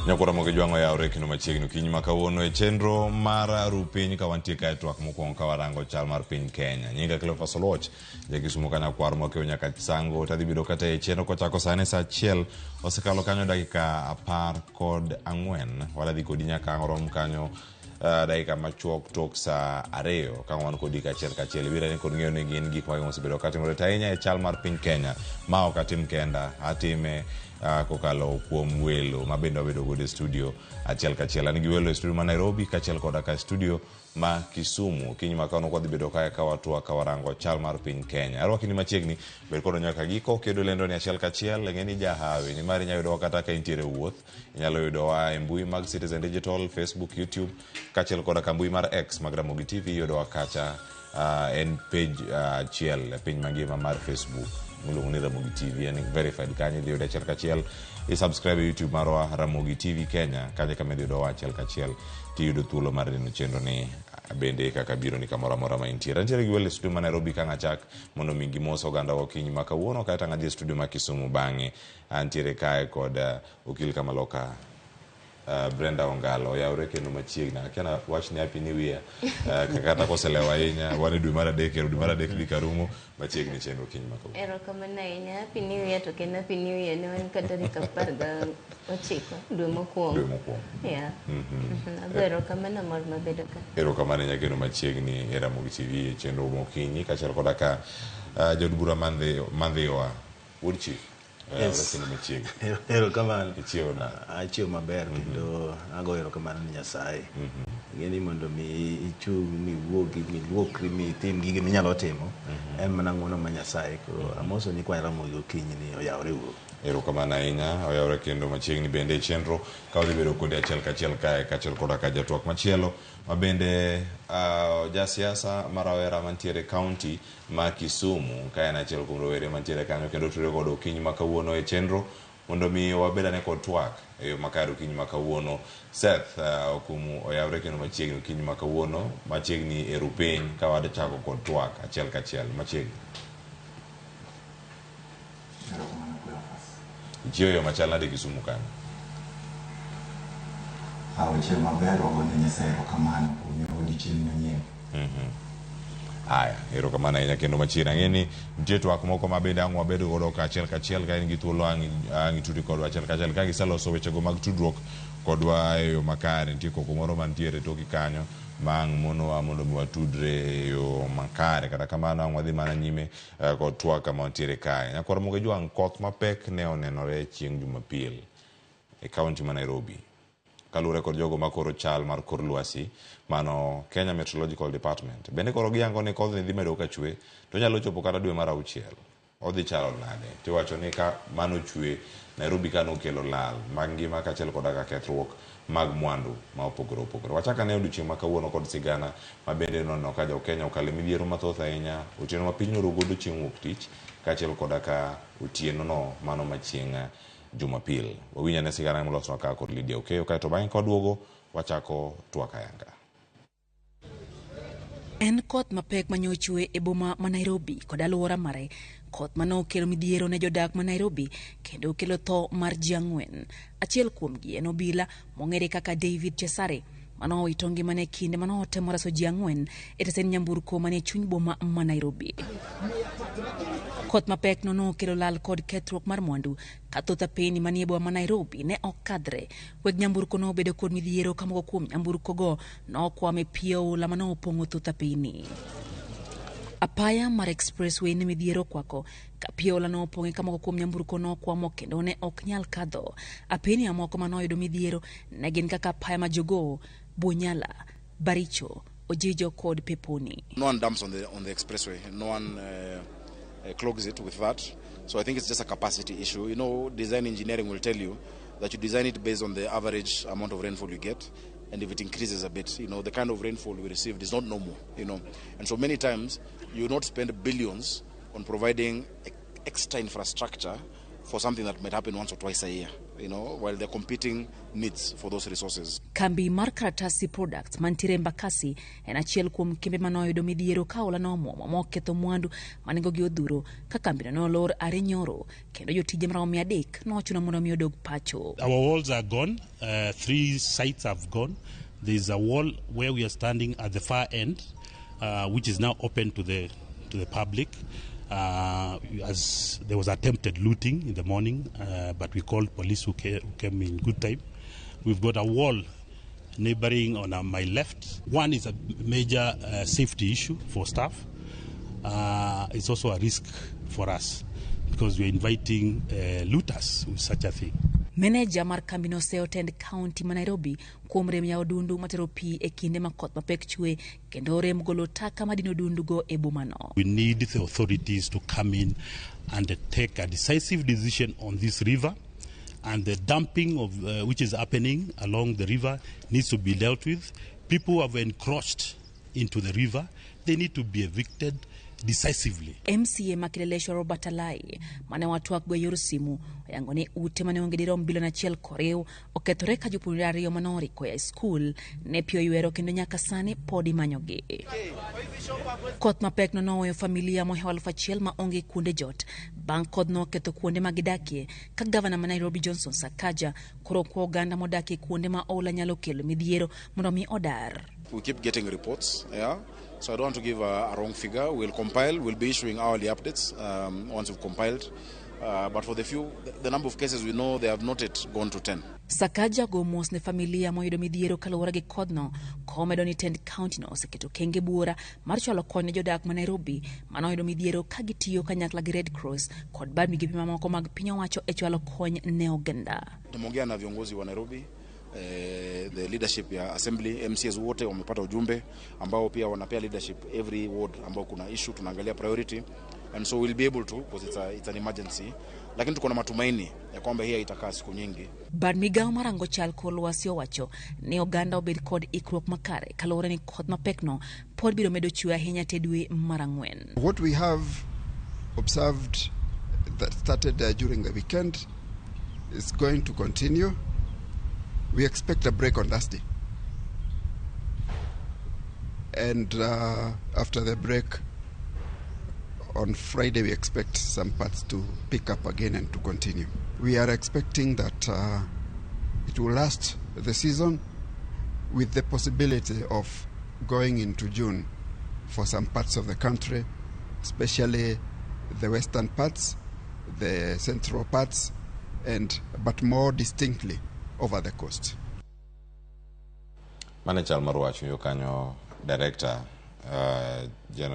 Ramogi jwango ya oreki no machiegni kinyi makawuono e chenro mar rupiny ka wantie kae twak mokwongo ka warango chal mar piny Kenya. Nyinga Cleophas Oloch jakisumo kana kwar mokeo nyaka sango tadhi bido kata e chenro kochako sane saa 1 osekalo kanyo dakika 14 wadhi kodi nyaka orom kanyo dakika machuok tok saa 2 ka wan kodi kachiel ibiro ni kod ng'eyo ni gin gik ma osebedo katimore tainya e chal mar piny Kenya ma ok atim kenda atime kokalo kuom welo mabende wabedo godo e studio achiel kachiel. An gi welo e studio ma Nairobi kachiel koda ka studio ma Kisumu. Kinyi makano kwa dhibedo kae ka watwa ka warango chal mar piny Kenya. Arwaki ni machiegni bed kodo nyaka giko kedo lendo ni achiel kachiel ng'eni jahawi ni mari nyayudo kata ka intiere wuoth inyalo yudo wa e mbui mag Citizen Digital, Facebook, YouTube kachiel koda ka mbui mar X mag Ramogi TV yudo kacha en page achiel piny mangima mar Facebook mulungu ni Ramogi TV and verified kanyi dhiyo achiel kachiel subscribe YouTube marwa Ramogi TV Kenya kanya kama dhiyo achiel kachiel tiyudo thuolo mar neno chenro ni bende kaka biro ni kamora mora ma intiere gi wele studio ma Nairobi ka ng'achak mondo mingi moso ganda wakinyi makawuono kata ng'adhi studio ma Kisumu bang'e antiere kae kod okil kamaloka Brenda Ongalo ya ureke no machiegna akiana watch ni happy new year kakata koselewa inya wani dwe mara dek bikarumo machiegni chenro kinyi mako erokamana inya happy new year to kena happy new year ne wan kata rika parga ochiko dwe mokwongo yeah erokamana mor mabedo ka erokamana inya keno machiegni era Ramogi TV chenro mokinyi kachiel koda ka jodbura mandhiwa wood chief. Yes. Erokamano. Achiew maber kendo ago erokamano ni Nyasaye. Ngeni mondo mi ichung mi wuogi mi luokri mi tim gige minyalo timo en mana ng'wono ma Nyasaye koro amoso ni kwa Ramogi okinyi ni oyawre wuo. Erokamano ahinya oyawre kendo machiegni bende e chenro ka odhi bedo kode achiel kachiel kae kachiel koda ka jatwak machielo mabende jasiasa marawera mantiere county ma Kisumu ka en achiel kuom rowere mantiere kanyo kendo tudore godo okinyi makawuono e chenro mondo mi wabedane kod twak e yo makare okinyi makawuono. Seth Okumu oyawre kendo machiegni okinyi makawuono machiegni e rupiny ka wadachako kod twak achiel kachiel machiegni Ichio yo machal nade Kisumu kanyo? Ichio maber ogone Nyasaye erokamano kuom odiochieng' manyien. Aya, erokamano ahinya kendo machiegni ang'eni nitie twak moko mabende ang' wabedo godo kachiel kachiel ka in gi thuolo ang' itudi kodwa achiel kachiel ka giseloso wechego mag tudruok kodwa e yo makare nitie koko moro mantiere toki kanyo ma ang' monowa mondo mi watudre e yo makare kata kamano ang' wadhi mana nyime kod twak kama wantiere kae. Nyakwar Ramogi jwang' koth mapek ne onenore chieng' Jumapil e kaunti ma Nairobi kalure kod jogo makoro chal mar kor lwasi mano Kenya Meteorological Department bende koro giyango ni kodh ni dhi medo ka chwe to nyalo chopo kata dwe mar 6 odhi chalo nade tiwacho ni ka mano chwe Nairobi kano kelo lal mag ngima kachiel koda ka kethruok mag mwandu ma opogore wachaka ne odiochieng' makawuono kod sigana mabende nono ka jo Kenya okale midhiero mathoth ahinya otieno ma piny orogodo chieng' wuok tich kachiel koda ka otieno no mano machieng' Jumapil. Wawinya ne sigana moloswa ka kod Lydia Okeyo kae to bang'e kodwogo wachako twak ayanga. En koth mapek manyochwe e boma ma Nairobi kod alwora mare koth mano kelo midhiero ne jodak ma Nairobi kendo kelo tho mar ji 4 achiel kuomgi en obila mong'ere kaka David Chesare mano owito ngimane kinde mano otemo reso ji 4 e stesen nyamburko mane chuny boma ma Nairobi. Koth mapek no kelo lal kod kethruok mar mwandu ka thoth apeni manie boma ma Nairobi ne ok kadre. Weg nyamburko no bedo kod midhiero ka moko kuom nyamburko go nokwame pio lama no opong'o thoth apeni. Apaya mar expressway ne midhiero kwako ka piola no opong'e ka moko kuom nyamburko no kwamo kendo ne ok nyal kadho. Apeni amoko manoyudo midhiero ne gin kaka apaya ma Jogoo, Bunyala, Baricho, Ojijo kod Peponi. No one dumps on the expressway. No one clogs it with that. So I think it's just a capacity issue. You know, design engineering will tell you that you design it based on the average amount of rainfall you get. And if it increases a bit, you know, the kind of rainfall we received is not normal, you know. And so many times you will not spend billions on providing extra infrastructure for something that might happen once or twice a year, while they're competing needs for those resources. Kambi mar karatasi products mantiere Embakasi en achiel kuom kembe manoyudo midhiero ka ola nomuomo moketho mwandu manengogi odhuro ka kambino nolor are nyoro kendo jotije maromo 300 nochuno mondo mi odog pacho. Our walls are gone. 3 sites have gone. There's a wall where we are standing at the far end, which is now open to the public. As there was attempted looting in the morning, but we called police who came in good time. We've got a wall neighboring on my left. One is a major safety issue for staff. It's also a risk for us because we're inviting looters with such a thing. Manager mar kambi no Seotend County ma Nairobi kuom rem ya odundu matero pi e kinde ma koth mapek chwe kendo rem golo taka madino odundu go e bomano. We need the authorities to come in and take a decisive decision on this river, and the dumping of which is happening along the river needs to be dealt with. People who have encroached into the river, they need to be evicted decisively. MCA Makileleshwa Robert Alai mane watwak go yor simu yango ni ute mane onge dirom bilion 1 koreu okethore ka jopuonjre ariyo manori ko ya school ne pio ywero kendo nyaka sani podi manyogi. Koth mapek no noweyo familia mohewa 1,000 ma onge kuonde jot bang' koth no oketho kuonde magidakie ka gavana ma Nairobi Johnson Sakaja koro kwa oganda modakie kuonde ma oula nyalo kelo midhiero mondo mi odar. We keep getting reports, so I don't want to give a wrong figure. We'll compile, we'll be issuing hourly updates once we've compiled. But for the number of cases we know, they have not yet gone to 10. Sakaja gomos ne familia moyudo midhiero kaluwore gi kodno komedo ni Tend County no oseketo kenge buora mar chwalo kony ne jodak ma Nairobi manoyudo midhiero ka gitiyo kanyakla gi Red Cross kod bad migepe mamoko mag piny owacho e chwalo kony ne oganda. Tumeongea na viongozi wa Nairobi, the leadership ya assembly, MCs wote wamepata ujumbe ambao pia wanapea leadership every ward ambao kuna issue tunaangalia priority, and so we'll be able to, because it's an emergency, lakini tuko na matumaini ya kwamba hii itakaa siku nyingi. Bad migao marango Chal kolwasi owacho ni oganda obed kod ikruok makare kalore ni koth mapekno pod biro medo chwe ahinya tedwe marangwen. What we have observed that started during the weekend is going to continue. We expect a break on Thursday, and after the break on Friday we expect some parts to pick up again and to continue. We are expecting that it will last the season with the possibility of going into June for some parts of the country, especially the western parts, the central parts, but more distinctly over the coast. Chal Marwacho yokanyo director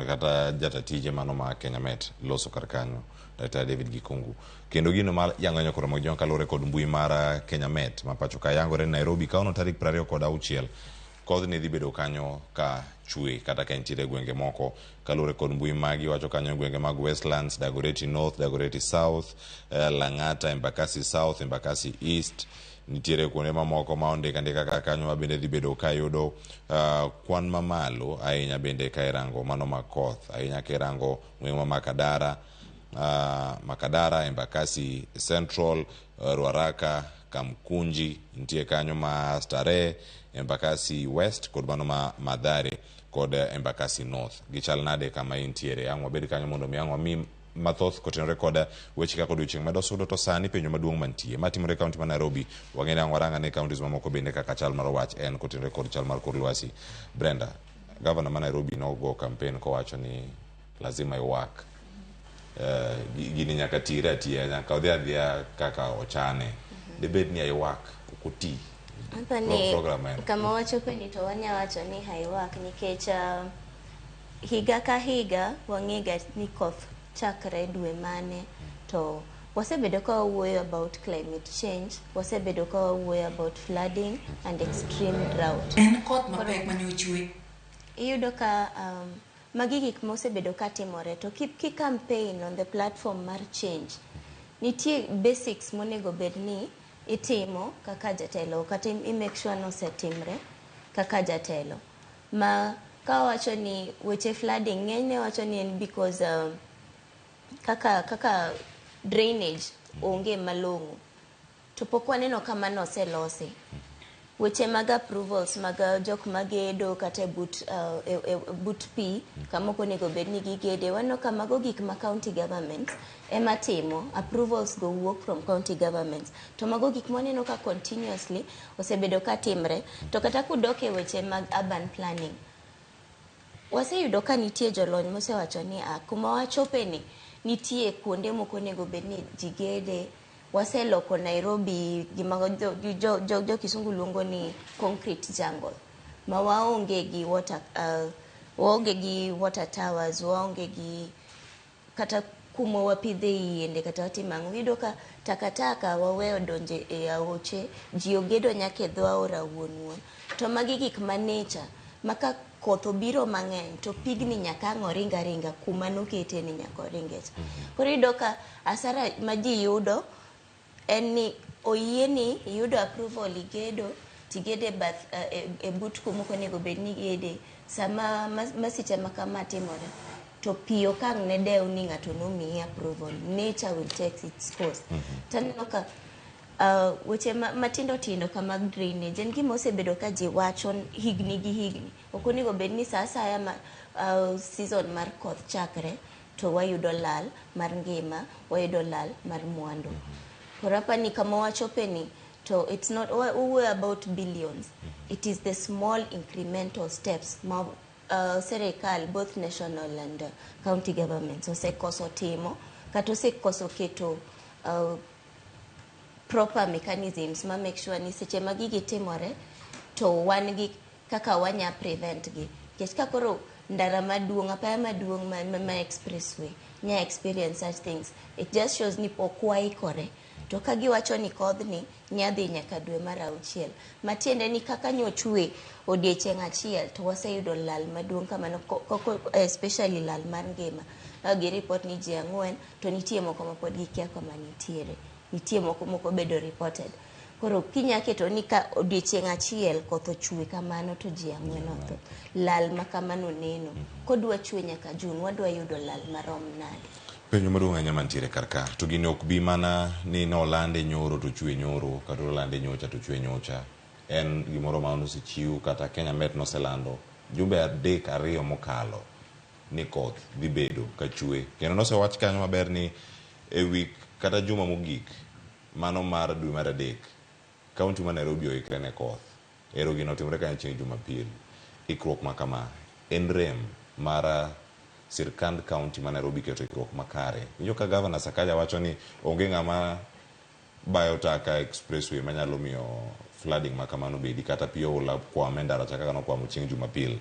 kata jatatije mano ma Kenya Met loso karkanyo Dr. David Gikungu kendo gino mal yanganyo koro mojon kalore kod mbui mara Kenya Met mapacho ka yangore Nairobi kaono tarik 26 kodh ne dhi bedo kanyo ka chwe kata ka ntiere gwenge moko kalore kod mbui magi wacho kanyo gwenge mag Westlands, Dagoretti North, Dagoretti South, Lang'ata, Embakasi South, Embakasi East, nitiere kuonde mamoko ma ondika ndika ka kanyo ma bende dhi bedo ka yudo kwan mamalo ahinya bende ka irango mano makoth ahinya ka irango gwenge ma Makadara, Embakasi Central, Ruaraka, Kamkunji, nitiere kanyo ma Starehe, Embakasi West kod mano ma Mathare kod Embakasi North. Gichal nade kama intiere ang'wa bed kanyo mondo mi ang'wa mi mathoth kotenore kod weche kaka odiochieng' medo sudo to sani penjo maduong' mantie matimore kaunti ma Nairobi wang'eni ang'waranga ne kauntis mamoko bende kaka chal mar wach en kotenore kod chal mar kor lwasi. Brenda, governor ma Nairobi nogo campaign kowacho ni lazima iwak gini nyaka tire atiya nyaka odhi adhiya kaka ochane debed ni iwak okuti kama wacho kwenye to wanya wacho ni haiwak nikech higa ka higa wang'iga ni koth chakre dwe mane to wasebedo ka wuoyo about climate change, wasebedo ka wuoyo about flooding and extreme drought. En koth mapek manyochwe iyudo ka magi gik mosebedo ka timore to ki campaign on the platform mar change nitie basics monego bedni itimo kaka jatelo kata make sure no setimre kaka jatelo ma ka wacho ni weche flooding ng'enyne wacho ni en because kaka drainage onge malong'o to pok waneno kama noselosi. Weche mag approvals mag jok magedo kata but pi kama onego bed ni gigede, wano kama go gik ma county government ema timo, approvals go wuok from county governments, to mago gik maneno ka continuously osebedo ka timre. To kata kudok e weche mag urban planning, waseyudo ka nitie jolony mosewacho ni kuma wachope ni nitie kuonde moko onego bed ni jigede. Waseloko Nairobi gima jo kisungu luongo ni concrete jungle, ma waonge gi water towers, waonge gi kata kuma wapidhe yiende kata watimang'o. Yudo ka takataka waweyo donje e aoche, ji ogedo nyaka e dho aora wuon. To magi gik ma nature maka koth obiro mang'eny to pigni nyaka ringa kuma nokete ni nyaka oringe. Koro yudo ka asara ma ji yudo en ni oyieni yudo approval igedo tigede bath e but kuma onego bed ni gede. Sama masiche makama timore to pi okang' ne dew ni ng'ato nomiyi approval, nature will take its course. Taneno ka weche matindo ka mag drainage en gima osebedo ka ji wacho higni gi higni. Ok onego bed ni sa asaya season mar koth chakre to wayudo lal mar ngima, wayudo lal mar mwandu. Korapa ni kama wachope ni to it's not we're about billions. It is the small incremental steps serikal, both national and county governments osekoso timo kata osekoso keto proper mechanisms ma make sure ni seche ma gigi timore to wan gi kaka wanya prevent gi. Kech ka koro ndara maduong', apaya maduong' ma expressway nya experience such things, it just shows ni pok waikore. To ka giwacho ni kodhni nyadhi nyaka dwe mar 6, matiende ni kaka nyochwe odiechieng' achiel to waseyudo lal maduong' kamano, especially lal mar ngima. Gi report ni ji 4 to nitie moko ma pod gikia kama nitiere. Nitie moko bedo reported. Koro kinyaketo ni ka odiechieng' achiel koth ochwe kamano to ji 4 otho, lal makamano neno. Kodwa chwe nyaka June, wadwa yudo lal marom nade? Penjo maduong' ahinya mantiere karka, to gini ok bi mana ni nolande nyoro to chwe nyoro, kata olande nyocha to chwe nyocha. En gimoro ma osechiw kata Kenya Met noselando jumbe 2 mokalo ni koth dhi bedo ka chwe. Kendo nosewach kanyo maber ni e wik kata juma mogik mano mar dwe mar 3 kaunti ma Nairobi oikre ne koth. Ero gino timore kanyo chieng' Jumapil. Ikruok ma kama en rem mara sirkand kaunti ma Nairobi keto ikruok makare. Winjo ka Governor Sakaja wacho ni onge ng'ama biotaka expressway manyalo miyo flooding ma kamano bedi kata piyo ola kwame ndara chaka kano kwamo chieng' Jumapil.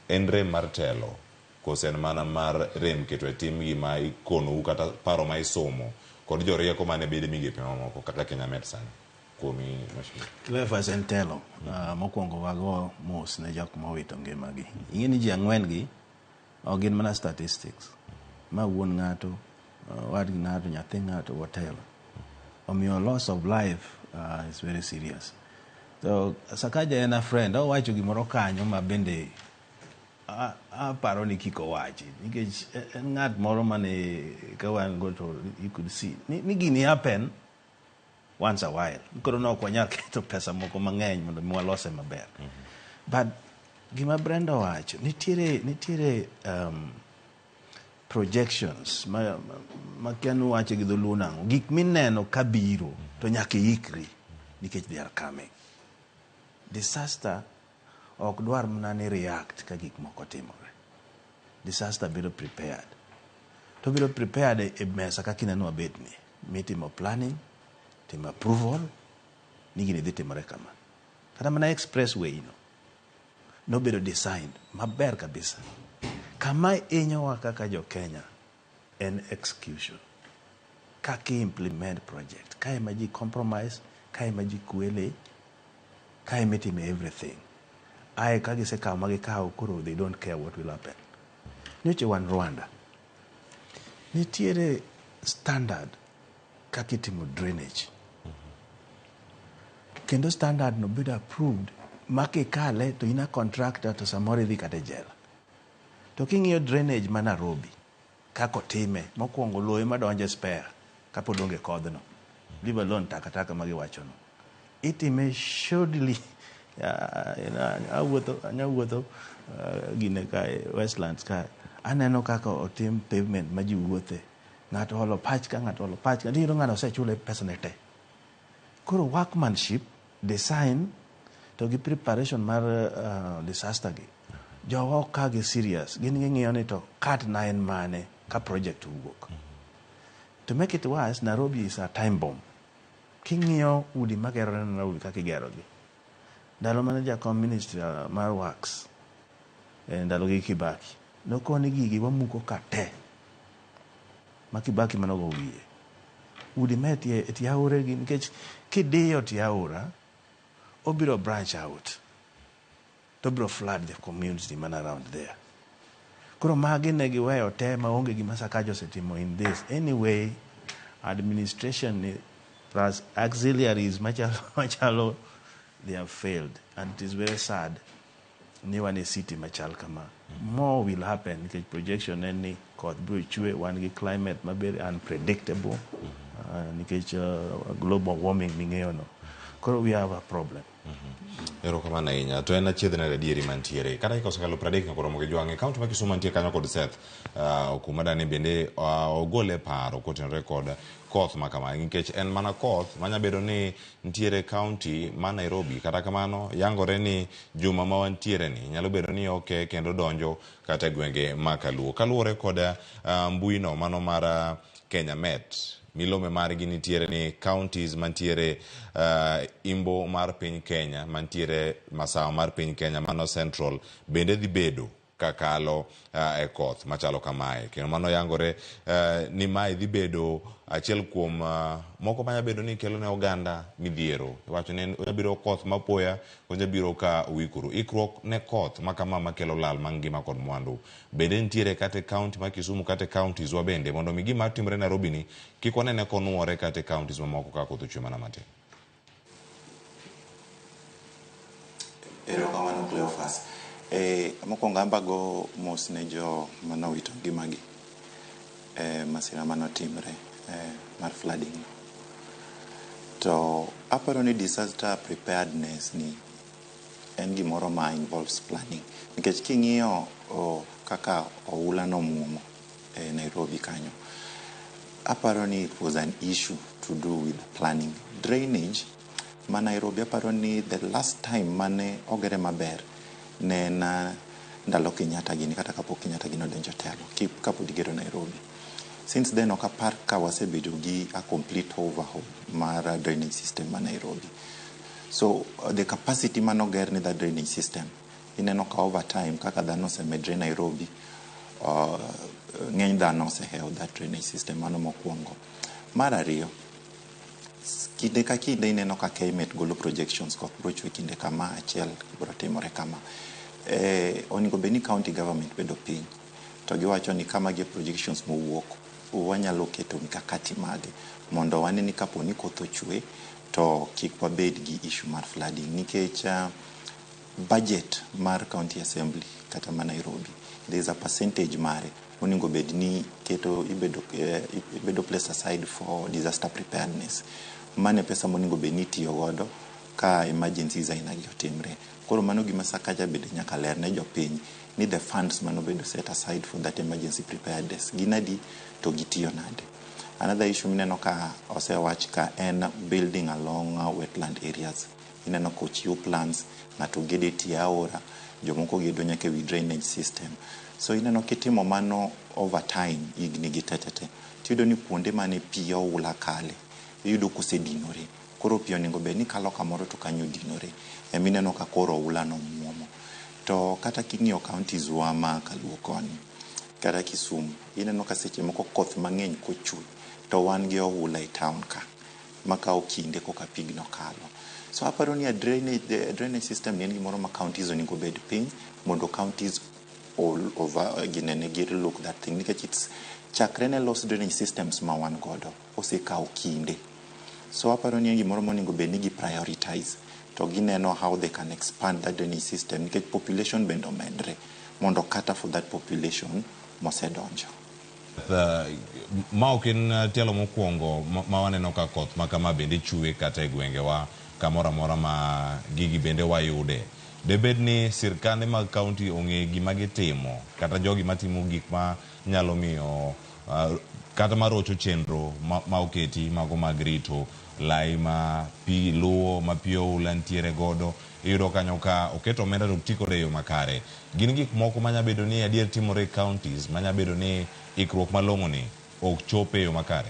En rem mar telo kose en mana mar rem keto e tim gima ikonou kata paro ma isomo kod jorieko mane bede migepe mamoko kaka Kenya Met sana komi mashini. Clever Sentelo, mokwongo wago mos ne jok mowito ngimagi. Ing'eni ji 4 gi gin mana statistics. Ma wuon ng'ato, wad ng'ato, nyathi ng'ato, whatever. Omiyo loss of life is very serious. So Sakaja en a friend, owacho gimoro kanyo ma bende aparo ni kiko wachi. Nikech en ng'at moro mane kawan go to you could see. Ni gini happen once a while. Koro no kwa nyaka keto pesa moko mang'eny mondo mwalose maber. But gima Brenda wacho, nitiere projections ma kianu wacho gi dholuo nang'o. Gik mineno kabiro to nyaka ikri nikech they are coming. Disaster ok dwar mana ni react ka gik moko timore. Disaster biro prepared. To biro prepared e mesa kaka ineno abedni. Mitimo planning, timo approval, ni gini dhi timore kama. Kata mana expressway no bedo designed maber kabisa. Kama inyowa kaka jo Kenya en execution. Kaki implement project. Ka ema ji compromise, ka ema ji kwele, ka ema itime everything. Aye kagi se kawo magikawo koro they don't care what will happen. Nyoche wan Rwanda. Nitiere standard kaki timo drainage. Kendo standard no bedo approved maki kale to ina contractor to samori dhi kate jela. To king'iyo drainage ma Nairobi kako time mokwongo loye madonje spare kapod onge kodhno leave alone takataka magiwacho no. Itime shodly anyawuotho gine ka Westlands ka aneno kaka otim pavement ma ji wuothe, ng'ato olo pach ka ng'ato olo pach ka ndiro ng'ato osechule pesa ne te. Koro workmanship, design to gi preparation mar disaster gi jowa ka gi serious gin ng'iyo ni to cut na en mane ka project wuok. To make it worse, Nairobi is a time bomb. King'iyo udi magero na Nairobi kaka igero gi. Ndalo mane jakom ministry mar works ndalo gi Kibaki nokoni gigi wamuko ka te ma Kibaki manogo wiye. Udi meti eti aore gi nikech kidiyo ti aora obiro branch out to biro flood the community man around there. Koro magi ne giweyo te maonge gima Sakaja osetimo in this. Anyway, administration plus auxiliaries machalo they have failed, and it is very sad. Niwa ni city machal kama. More will happen because projection any called chue one climate may be unpredictable. Because global warming mingeono. Koro we have a problem. Ero kama na inya to ena chiedhna radieri mantiere kata ikosekalo 30 na koromo gijuange kaunti ma Kisumu mantie kanyo kod Seth Okumu dani bende ogole paro kotenore kod koth makama nikech en mana koth manya bedo ni ntiere kaunti ma Nairobi kata kamano yangore ni juma ma wantiere ni nyalo bedo ni oke kendo donjo kata gwenge makaluo kaluore kod mbui no mano mar Kenya Met milome margi nitiere ni counties mantiere imbo mar piny Kenya mantiere masawa mar piny Kenya mano central bende dhi bedo kakalo e koth machalo kamae kendo mano yangore ni mai dhi bedo achiel kuom moko manya bedo ni kelo ne oganda midhiero wacho ni biro koth mapoya onja biro ka wikuru ikruok ne koth makama makelo lal mangima kod mwandu bende ntiere kate county ma Kisumu kate counties wa bende mondo mi gima timre Nairobi ni kikone ne konuore kate counties mamoko ka koth ochwe mana matin. Ero kamano Cleophas. Mokwongo ambago mos ne jo manowito ngimagi masira manotimre mar flooding. To aparo ni disaster preparedness ni en gimoro ma involves planning. Nikech king'iyo kaka oula no muomo Nairobi kanyo, aparo ni it was an issue to do with planning. Drainage ma Nairobi aparo ni the last time mane ogere maber ne na ndalo Kenyatta gini kata kapok Kenyatta gino donjo telo kapod igero Nairobi. Since then okapar ka wasebedo gi a complete overhaul mar drainage system ma Nairobi. So the capacity manoger ni the drainage system ineno ka over time kaka dhano osemedre Nairobi ng'eny dhano oseheo that drainage system mano mokwongo. Mar ariyo, kinde ka kinde ineno ka KMET golo projections koth biro chwe kinde kama achiel biro timore kama. Onego beni county government bedo piny to giwacho ni kama gi projections mowuok wanyalo keto mikakati mage mondo wane ni kapo ni koth ochwe to kik wabed gi issue mar flooding nikech budget mar county assembly kata ma Nairobi there is a percentage mare onego bed ni keto ibedo place aside for disaster preparedness. Mane pesa monego bed ni tiyo godo ka emergencies aina gi otimre. Koro mano gima Sakaja bede nyaka ler ne jopiny ni the funds mano bedo set aside for that emergency preparedness ginadi to gitiyo nade. Another issue mineno ka osewach ka en building along wetland areas. Ineno ko chiwo plans ng'ato gede tie aora jomoko gedo nyaka wi drainage system. So ineno kitimo mano over time igni gi tetete tiyudo ni kuonde mane pi oula kale iyudo kosedinore. Koro pi onego bed ni kalo kamoro to kanyo dinore emineno ka koro oula no muomo. To kata king'iyo counties wa ma kaluo koni kata Kisumu ineno ka seche moko koth mang'eny kochwe to wan gi oula e town ka makao kinde koka pigno kalo. So aparo ni the drainage system ni en gimoro ma counties onego bed piny mondo counties all over gir look that thing nikech it's chakre ne lost drainage systems ma wan godo osekao kinde. So aparo ni en gimoro monego bed ni gi prioritize to gineno how they can expand that drainage system nikech population bendo medre mondo kata for that population mosedonjo. Maukin tielo mokwongo ma waneno ka koth ma kama bende chue kata e gwengewa kamora mora ma gigi bende wayude. Debed ni sirkande mag kaunti ong'e gima gitimo kata jogi matimo gik ma nyalo miyo kata marocho chenro ma oketi mago mag rito lai ma pi luwo ma pi oula ntiere godo. Iyudo kanyo ka oketo omenda to ti kode e yo makare. Gin gik moko manya bedo ni adier timore counties manya bedo ni ikruok malong'o ni ok chope e yo makare.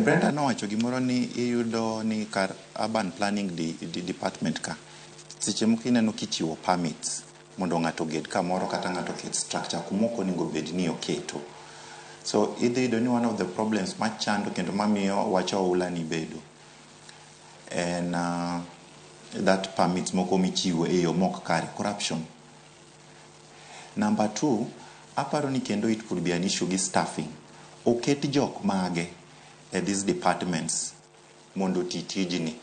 Brenda nowacho gimoro ni iyudo ni kar urban planning department ka seche moko ineno kichiwo permits mondo ng'ato ged kamoro kata ng'ato ket structure kumoko onego bed ni oketo. So idhi yudo ni one of the problems machando kendo mamiyo wach oula ni bedo en that permits moko michiwo e yo mok kare, corruption. Number 2, aparo ni kendo it could be an issue gi staffing. Oket jok mage e these departments mondo ti tijni.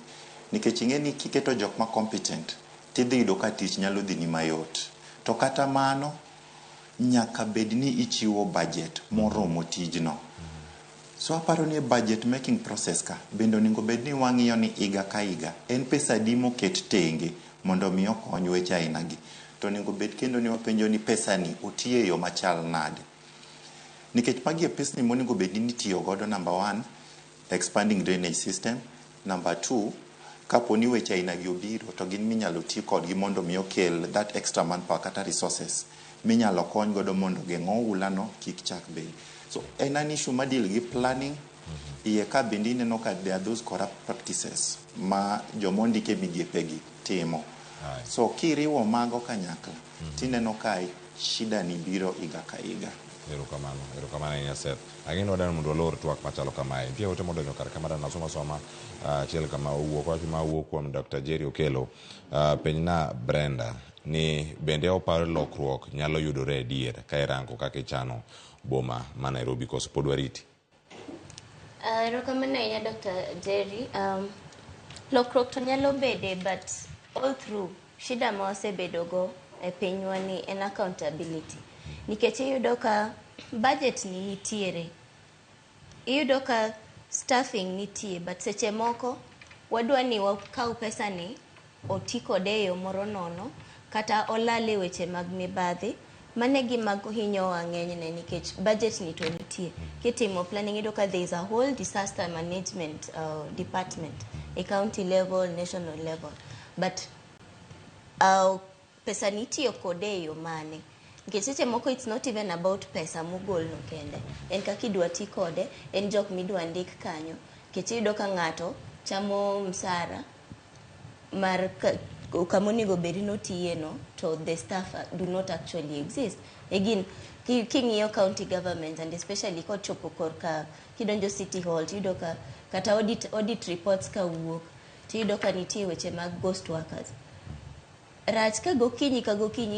Nikech ing'e ni kiketo jok ma competent, tidhi yudo ka tich nyalo dhi ni mayot. To kata mano, nyaka bed ni ichiwo budget moromo tijno. So aparo ni budget making process ka, bendo onego bed ni wang'iyo ni iga ka iga, en pesa di moket tenge mondo mi okony weche aina gi. To onego bed kendo ni wapenjo ni pesa ni otiye yo machal nade. Nikech magi e pesni monego bed ni tiyo godo. Number 1, expanding drainage system. Number 2, kapo ni weche aina gi obiro to gin minyalo ti kodgi mondo mi okel that extra manpower kata resources minyalo kony godo mondo geng'o ula no kik chak bed. So en an issue ma deal gi planning. Iye ka bende ineno ka there are those corrupt practices ma jomondike migepe gi timo. So kiriwo mago kanyakla tineno ka shida ni biro iga ka iga. Erokamano ya Seth. Agin wadano mondo walor twak machalo kamae. Pia wote mondo nyokar kamada nasoma chiel kama owuok kuom Dr. Jerry Okelo. Penyna Brenda ni bende oparo lokruok nyalo yudore adier ka irango kaka ichano boma ma Nairobi koso pod wariti. Erokamano ya Dr. Jerry. Lokruok to nyalo bede, but all through shida ma osebedogo e pinywa ni en accountability. Nikech iyudo ka budget ni nitiere, iyudo ka staffing nitie, but seche moko wadwa ni wakaw pesa ni oti kode e yo moro nono kata olale weche mag mibadhi. Mane gima hinyo ng'enyne nikech budget ni to nitie. Kitimo planning iyudo ka there is a whole disaster management department a county level, national level, but pesa nitiyo kode e yo mane. Nikech seche moko it's not even about pesa mogol no kende. En kaka idwa ti kode, en jok midwa ndik kanyo. Nikech iyudo ka ng'ato chamo msara mar kamonego bedi no tiye no, to the staff do not actually exist. Again, king'iyo county government and especially kochopo korka kidonjo city hall, tiyudo ka kata audit reports ka wuok, tiyudo ka nitie weche mag ghost workers. Rach ka gokinyi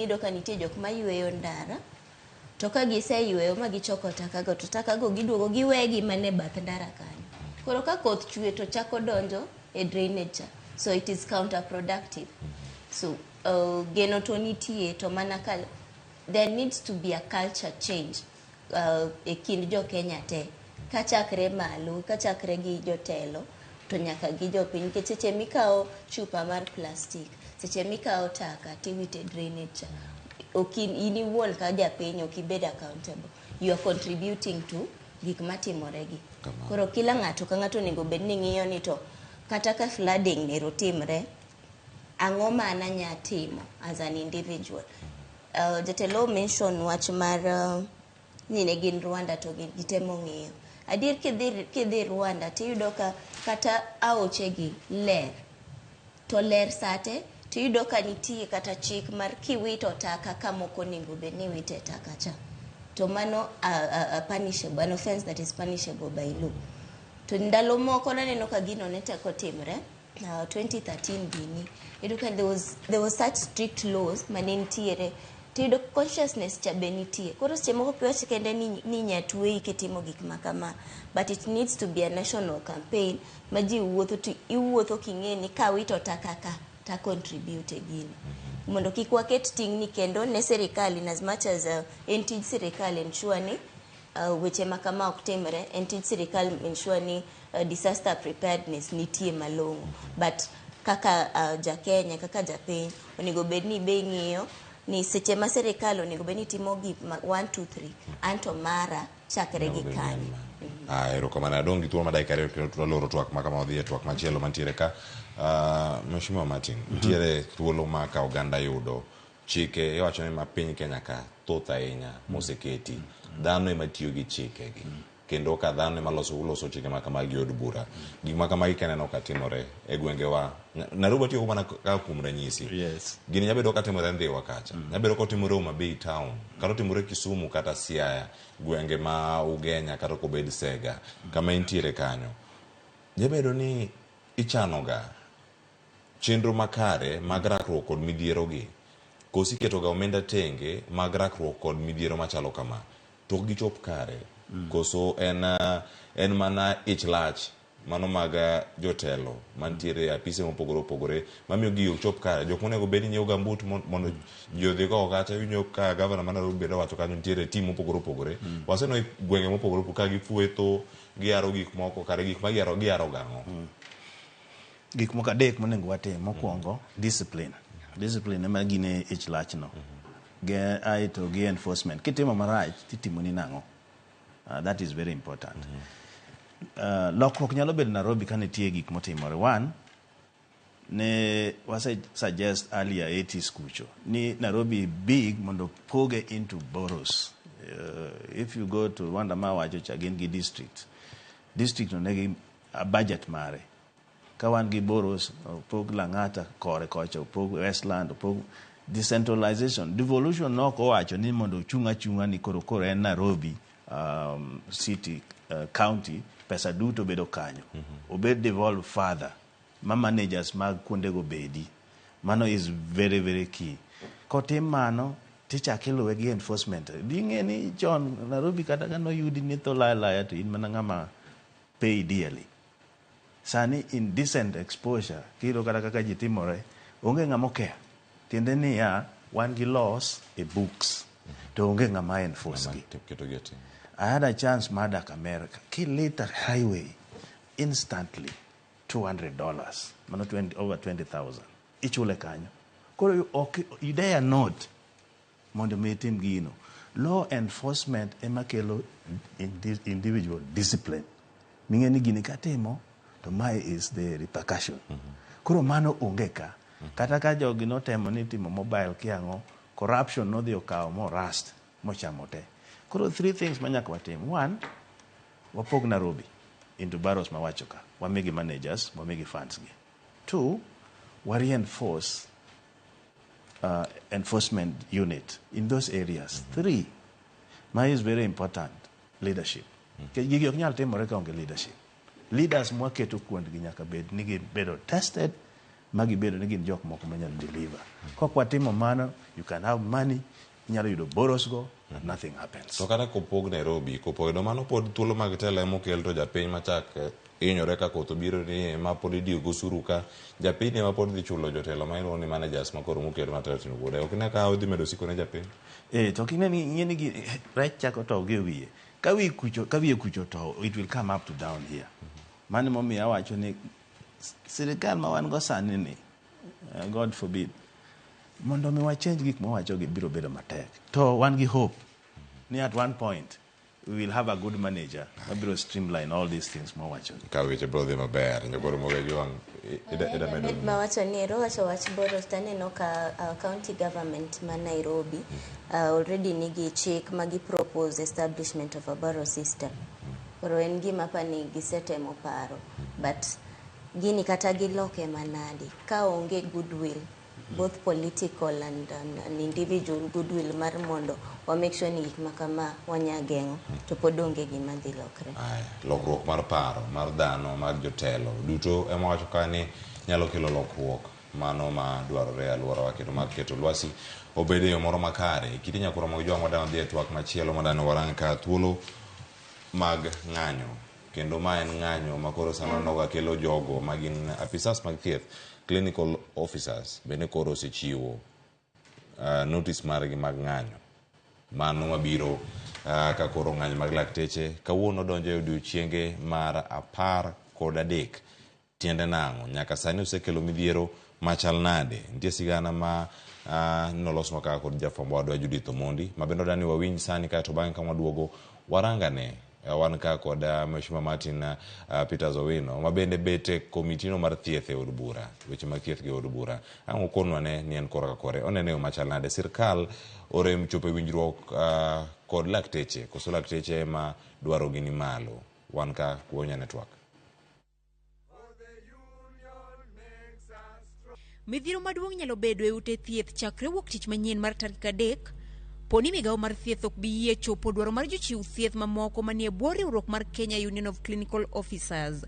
iyudo ka nitie jok ma yweyo ndara, to ka giseyweyo ma gichoko takago, to takago giduogo giwegi mane bath ndara kanyo. Koro ka koth chwe to chako donjo e drainage, so it is counterproductive. So geno to nitie to mana ka there needs to be a culture change e kind jo Kenya te. Kachakre malo, kachakre gi jotelo, to nyaka gi jopiny. Nikech seche mikao chupa mar plastic, seche mikao taka tiwite drainage, in iwuon ka japiny okibed accountable. You are contributing to gik matimoregi. Koro kila ng'ato ka ng'ato onego bed ni ng'iyo ni to kata ka flooding nero timre, ang'o mana nya timo as an individual. Jatelo mention wach mar ni ne gin Rwanda to gitemo ng'iyo. Adier kidhi Rwanda tiyudo ka kata aochegi ler, to ler sate, tiyudo ka nitie kata chik mar kiwito taka kamoko onego bed ni wite taka cha. To mano a punishable, an offense that is punishable by law. To ndalo moko naneno ka gino ne teko timre, 2013 gini, iyudo ka there was such strict laws mane nitiere, tiyudo consciousness cha be nitie. Koro seche moko piwach kende ni nyatweyi kitimo gik makama, but it needs to be a national campaign ma ji wuotho king'e ni kawito taka ka ta contribute gini mondo kik waket ting ni kendo ne sirikal in as much as en tij sirikal ensure ni weche makama ok timre, en tij sirikal ensure ni disaster preparedness nitie malong'o, but kaka ja-Kenya, kaka japiny, onego bed ni be ng'iyo ni seche ma sirikal onego bed ni timo gi 1, 2, 3 anto mara chakre gi kanyo. Erokamano, adong' gi thuolo ma dakika ariyo kendo tuloro twak ma kama odhi e twak machielo mantiere ka. Mheshimiwa Martin, nitiere thuolo ma ka oganda yudo chike iwacho ni ma piny Kenya ka thoth ahinya moseketi dhano ema tiyo gi chike gi kendo ka dhano ema loso chike ma kamagi od bura gik ma kamagi kaneno ka timore e gwengewa Nairobi tiyo mana ka kuom ranyisi gini nyabedo ka timore Ndhiwa kacha nyabedo ka timore Homa Bay town kata timore Kisumu kata Siaya gwenge ma Ugenya kata kobed Sega kama intiere kanyo nyabedo ni ichanoga chenro makare mag rakruok kod midhiero gi kosi keto ga omenda tenge mag rakruok kod midhiero machalo kama to gichop kare koso en mana ich lach mano mag jotelo mantiere apise mopogore opogore mamiyo gi chop kare jok monego bed ni nyiewo gambut mondo ji odhi go kata winjo ka gavana ma Nairobi bedo wacho kanyo nitiere tim mopogore opogore waseno gwenge mopogore opogore ka gifuetho giaro gik moko kare gik ma giaro gang'o gik moko adek monego watim mokwongo discipline ema gine ich lachno aito gi enforcement kitimo marach titimo ni nang'o that is very important lokruok nyalo bedo Nairobi ka nitie gik motimore one ne wase suggest earlier 80s kucho ni Nairobi big mondo poge into boroughs if you go to Rwanda ma wacho chagin gi district no negi budget mare ka wan gi boroughs pog Lang'ata kore kocha pog Westland pog decentralization devolution no ko wacho ni mondo chunga ni koro en Nairobi city county pesa duto bedo kanyo obed devolve further ma managers mag kuonde go bedi mano is very very key kotim mano tichak iluwe gi enforcement dinge ni John Nairobi kata ka no yudi ni to laya to in mana ngama pay dearly sani indecent exposure kilo kata kaka jitimore onge ngamo care tiende ni wan gi laws e books to onge ngama enforce gi I had a chance Madak America kilita highway instantly $200 mano over 20,000 ichule kanyo koro you dare not mondo metim gino law enforcement ema kelo individual discipline mingeni gini katimo to my is the repercussion koro mano onge ka kata ka jogi notemo ni timo mobile kiango corruption no dhi okawo mo rust mochamo te koro three things manyaka watim one wapog Nairobi into boroughs mawacho ka wamigi managers wamigi funds gi two we reinforce enforcement unit in those areas three my is very important leadership gigi ok nyal timore ka onge leadership leaders mwaketo kuond gi nyaka bed ni gibedo tested magi bedo ni gin jok moko manyalo deliver kok watimo mano you can have money nyalo yudo boroughs go and nothing happens so kata kopog Nairobi kopodo mano pod thuolo mag tele mokel to japiny machak inyore ka koth biro ni ma pod idio gosuru ka japiny ma pod dhi chulo jotelo ma iluongo ni managers ma koro mokel matatu no gode ok ne ka odhi medo siko ne japiny to kineni gi rech chako to gi wiye ka wiye kucho to it will come up to down here mane momiyo awacho ni sirikal ma wan go sani ni God forbid mondo mi wa change gik mowacho gi biro bedo matek to wan gi hope ni at one point we will have a good manager mabiro streamline all these things mowacho ka weche bro dhi maber nyakoro moge juang ida medo mawacho ni ero wacho wach boroughs taneno ka county government ma Nairobi already nigi chik magi propose establishment of a borough system koro en gima pani gisetemo paro but gini kata giloke manadi ka onge goodwill both political and individual goodwill mar mondo wa make sure ni gik makama wanyagengo to pod onge gima dhi lokre lokruok mar paro mar dhano mag jotelo duto ema wacho ka ni nyalo kelo lokruok mano ma dwarore alwora kendo mag keto lwasi obede yo moro makare kiti nyakoro mag jwa modano dhi e twak machielo modano warang ka thuolo mag ng'anyo kendo ma en ng'anyo makoro sama noga kelo jogo magin apisas mag thieth clinical officers bende koro osechiwo notice margi mag ng'anyo mano mabiro ka koro ng'anyo mag lakteche kawuono donjo e odiochienge mar 13 tiende nang'o nyaka sani osekelo midhiero machal nade nitie sigana ma nolos makaka kod jafwambo wadwa Judith Omondi mabendo dani wawinj sani kae to bang'e ka waduogo warangane wan ka kod Mheshimiwa Martin Peters Owino mabende bete komitino mar thieth e od bura weche mag thieth gi od bura ang' okonwa ne ni en kora kore onene yo machal nade sirkal orem chopo winjruok kod lakteche koso lakteche ma dwaro gini malo wan ka kuonya network. Midhiero maduong' nyalo bedo e ute thieth chakre wuok tich manyien mar tarik 3 poni migawo mar thieth ok bi yie chopo dwaro mar jochiw thieth mamoko manie bwo riwruok mar Kenya Union of Clinical Officers.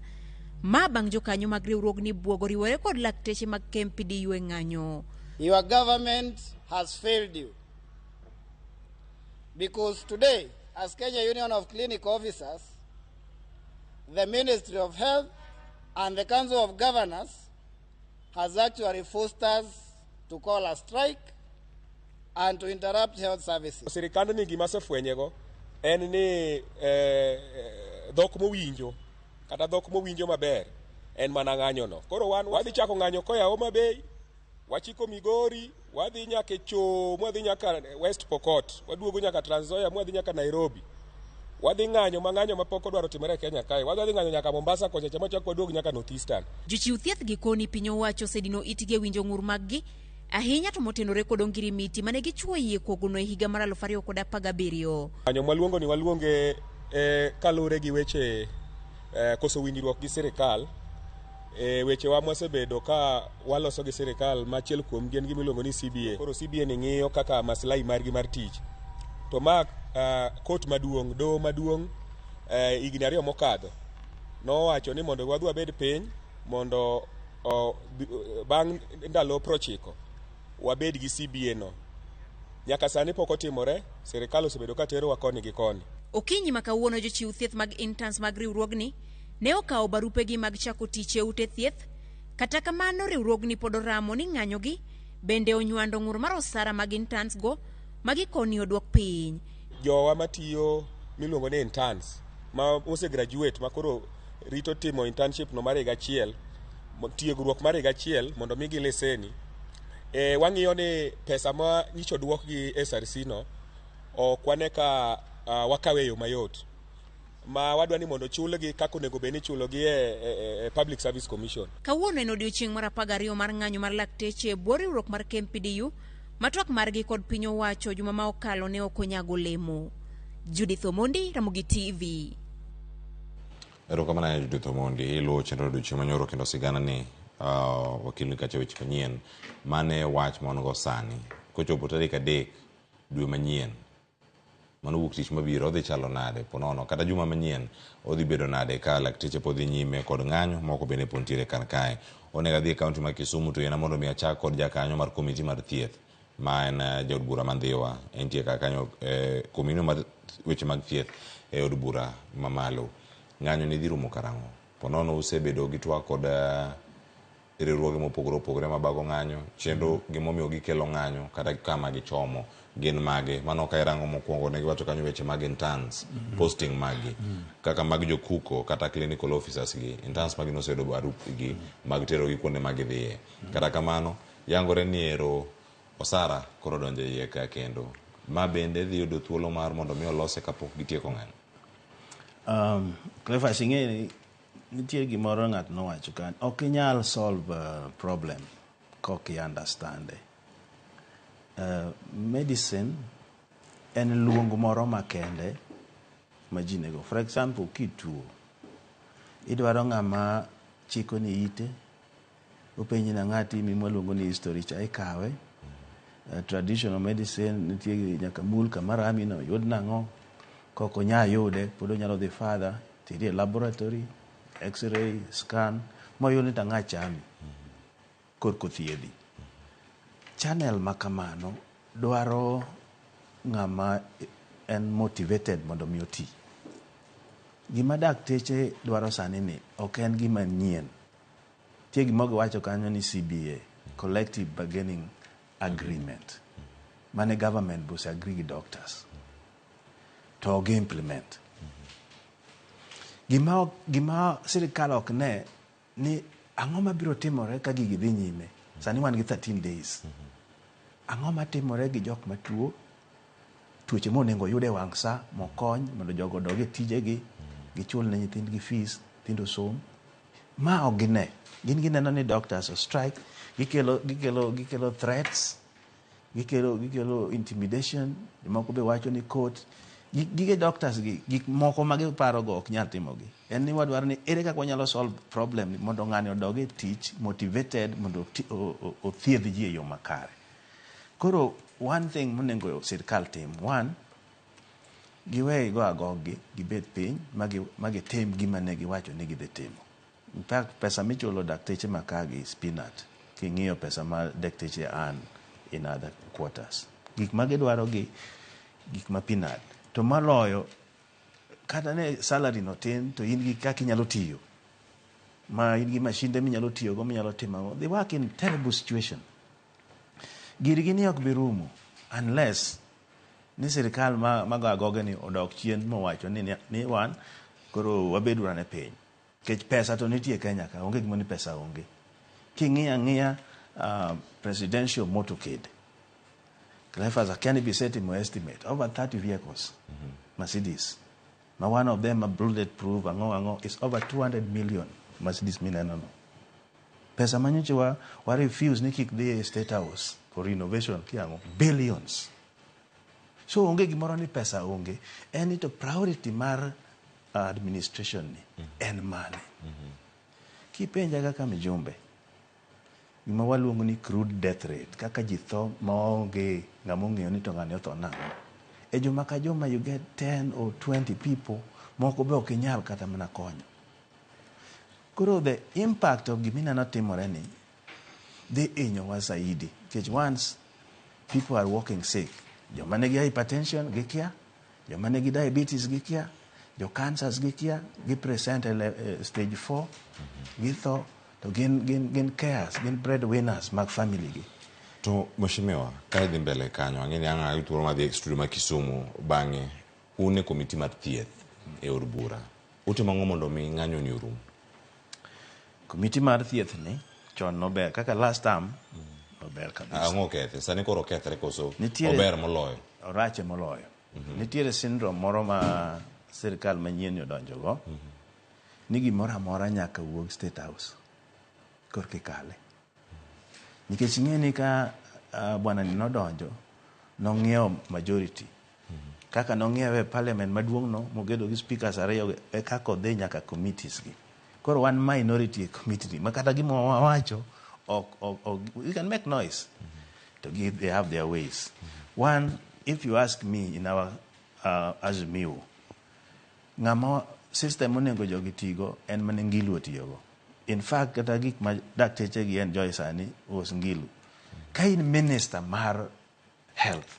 Ma bang' jokanyo mag riwruogni bwogo riwore kod lakteche mag KMPDU e ng'anyo. Your government has failed you. Because today, as Kenya Union of Clinical Officers, the Ministry of Health and the Council of Governors has actually forced us to call a strike and to interrupt health services. Sirikand ni gima sefwenyego en ni dhok mowinjo kata dhok mowinjo maber en mana ng'anyono. Koro wan wadhi chako ng'anyo koya Homa Bay, wachiko Migori, wadhi nyaka wadhi nyaka West Pokot, waduogo nyaka Trans Nzoia, wadhi nyaka Nairobi. Wadhi ng'anyo mang'anyo mapok odwaro timore Kenya kae. Wadhi ng'anyo nyaka Mombasa kocha chama chako waduogo nyaka North Eastern. Jochiw thieth gikoni piny owacho osedino itgi e winjo ng'ur mag-gi ahinya to motenore kod ongirimiti mane gichuo yie kuogono e higa mar 2017. Ng'anyo mwaluongo ni waluonge kalure gi weche koso winjruok gi sirikal. Weche wa mwasebedo ka waloso gi sirikal machiel kuom gin gimiluongo ni CBA. Koro CBA ni ng'iyo kaka maslahi margi mar tich. To ma kot maduong' do maduong' higni 2 mokadho nowacho ni mondo wadhi wabed piny mondo bang' ndalo 90 wabed gi CBA no. Nyaka sani pok otimore, sirikal osebedo ka tero wa koni gi koni. Okinyi ma kawuono jochiw thieth mag interns mag riwruogni ne okawo barupegi mag chako tich e ute thieth. Kata kamano riwruogni pod oramo ni ng'anyogi bende onywando ng'ur mar osara mag interns go magikoni odwok piny. Jowa matiyo miluongo ni interns ma ose graduate makoro rito timo internship no mar higa achiel, tiegruok mar higa achiel mondo migi leseni. Wang'iyo ni pesa ma nyicho duok gi SRC no ok wane ka wakawe yo mayot. Ma wadwa ni mondo chulgi kako nego beni chulogi e Public Service Commission. Kawuono en odiochieng' mar 12 mar ng'anyo mar lakteche e bwo riwruok mar KMPDU matwak margi kod piny owacho juma ma okalo ne ok onyago olemo. Judith Omondi, Ramogi TV. Erokamano Judith Omondi, iluwo chenro odiochieng' manyoro kendo sigana ni wakil kacha weche manyien mane wach monogo sani kochopo tarik 3 dwe manyien mano wuok tich mabiro odhi chalo nade ponono kata juma manyien odhi bedo nade ka lakteche podhi nyime kod ng'anyo moko bende pontiere kan kae. Onego adhi e kaunti ma Kisumu to yena mondo mi achak kod jakanyo mar komiti mar thieth ma en jaod bura Mandhiwa entie kanyo komiti mar weche mag thieth e od bura mamalo. Ng'anyo ni dhi rumo karang'o ponono usebedo gi twak kod riwruoge mopogore opogore mabago ng'anyo chenro gimomiyo gikelo ng'anyo kata kama gichomo gin mage mano ka irango mokwongo ne giwacho kanyo weche mag interns posting magi kaka mag jokuko kata clinical officers gi interns magi nosedo barupgi mag tero gi kuonde mag dhiye kata kamano yangore ni ero osara koro donjo iye ka kendo ma bende dhi yudo thuolo mar mondo mi olose kapok gitieko ng'anyo. Clever sing'eni nitie gimoro ng'at nowacho kan ok inyal solve problem kok i understand medicine en luong moro makende ma ji nego. For example, kituo idwaro ng'ama chiko ni ite openji na ng'ati miluongo ni history cha ikawe. Traditional medicine nitie nyaka mul kamarami no yud nang'o koko nya yude pod onyalo dhi further tirie laboratory x-ray scan moyud ni tang'a chami korko thiedhi. Channel makamano dwaro ng'ama en motivated mondo mi oti. Gima dakteche dwaro sani ni ok en gima nyien. Tie gima giwacho kanyo ni CBA, Collective Bargaining Agreement. Mane government bus agree gi doctors. To gi implement. Gima sirikal ok ne ni ang'o mabiro timore ka gigi dhi nyime. Sani wan gi 13 days. Ang'o matimore gi jok matuo, tuoche monengo yude wang' sa mokony mondo jogo dog e tijegi, gichul ne nyithindgi fees, nyithindo som. Ma ok gine. Gin gineno ni doctors o strike, gikelo threats, gikelo intimidation, moko be wacho ni court. Gige doctors gik moko ma giparo go ok nyal timogi. En ni wadwaro ni ere kaka wanyalo solve problem mondo ng'ani odog e tich motivated mondo othiedh ji e yo makare. Koro one thing monengo sirkal tim, one, giwe go agogi, gibet piny, magitim gima ne giwacho ni gidhi timo. In fact, pesa michulo dakteche makagi is peanut. King'iyo pesa ma dakteche earn in other quarters. Gik ma gidwaro gik ma peanut. To maloyo, kata ne salary no tin, to in gi kaka inyalo tiyo. Ma in gi mashinde minyalo tiyo go, minyalo timo. They work in terrible situation. Giri gini ok birumo unless ni sirikal ma go agoge ni odok chien mowacho ni wan koro wabedo rane piny. Kech pesa to nitie Kenya ka, onge gimo ni pesa onge. King'iya presidential motorcade. Clever's Kennedy said in my estimate, over 30 vehicles, Mercedes. Now one of them a bulletproof, is over 200 million. Mercedes no. Pesa manyichi wa refuse ni kick the State House for renovation, billions. So onge gimoro ni pesa onge. And it a priority mar administration ni, and money. Kipenja kaka mijumbe. Gima waluongo ni crude death rate, kaka ji tho maonge ng'among'eyo ni to ng'ani otho nang'o. E juma ka juma you get 10 or 20 people, moko be ok inyal kata mana konyo. Koro the impact of gimina not timore ni, dhi inyowa saidi. Because once people are walking sick, joma nigi hypertension gikia, joma nigi diabetes gikia, jo cancers gikia, present stage 4, githo. To gin cares, gin breadwinners mag family gi. To mheshimiwa, ka idhi mbele kanyo, ang'eni anga ituro madhi studio ma Kisumu bang'e une komiti mar thieth e od bura. Utimo ang'o mondo mi ng'anyo ni orum? Komiti mar thieth ni chon nober kaka last time nober kabisa. Ang'o kethe? Sani koro kethre koso ober moloyo? Orache moloyo. Nitiere syndrome moro ma sirikal manyien odonjo go. Ni gimoro amora nyaka wuog State House. Korke kale. Nikech ng'eni ka bwana ni nodonjo, nong'iewo majority. Kaka nong'iewe parliament maduong' no, mogedo gi speakers ariyo, kaka odhi nyaka committees gi. Koro one minority committee, makata gima wawacho, you can make noise. To give, they have their ways. One, if you ask me in our Azimio, ng'ama system onego jogi tigo, en mane Ngilu otiyogo. In fact, kata gik ma dakteche gi en Joyce ani was Ngilu. Ka in minister mar health,